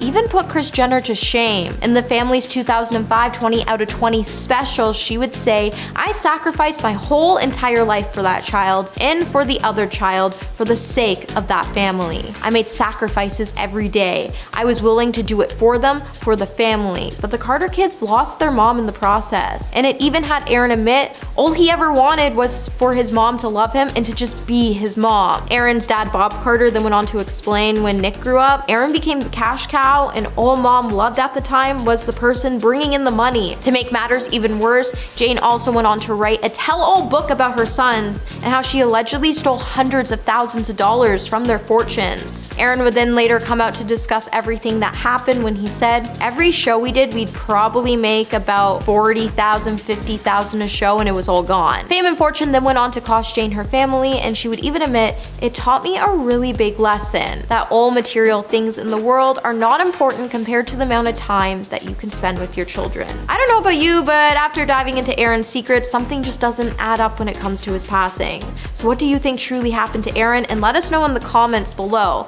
even put Kris Jenner to shame. In the family's 2005 20 out of 20 special, she would say, "I sacrificed my whole entire life for that child and for the other child for the sake of that family. I made sacrifices every day. I was willing to do it for them, for the family." But the Carter kids lost their mom in the process. And it even had Aaron admit all he ever wanted was for his mom to love him and to just be his mom. Aaron's dad, Bob Carter, then went on to explain when Nick grew up, Aaron became the cash cow, and all mom loved at the time was the person bringing in the money. To make matters even worse, Jane also went on to write a tell-all book about her sons and how she allegedly stole hundreds of thousands of dollars from their fortunes. Aaron would then later come out to discuss everything that happened when he said, "Every show we did, we'd probably make about $40,000, $50,000 a show, and it was all gone." Fame and fortune then went on to cost Jane her family, and she would even admit, "It taught me a really big lesson, that all material things in the world are not important compared to the amount of time that you can spend with your children." I don't know about you, but after diving into Aaron's secrets, something just doesn't add up when it comes to his passing. So what do you think truly happened to Aaron? And let us know in the comments below.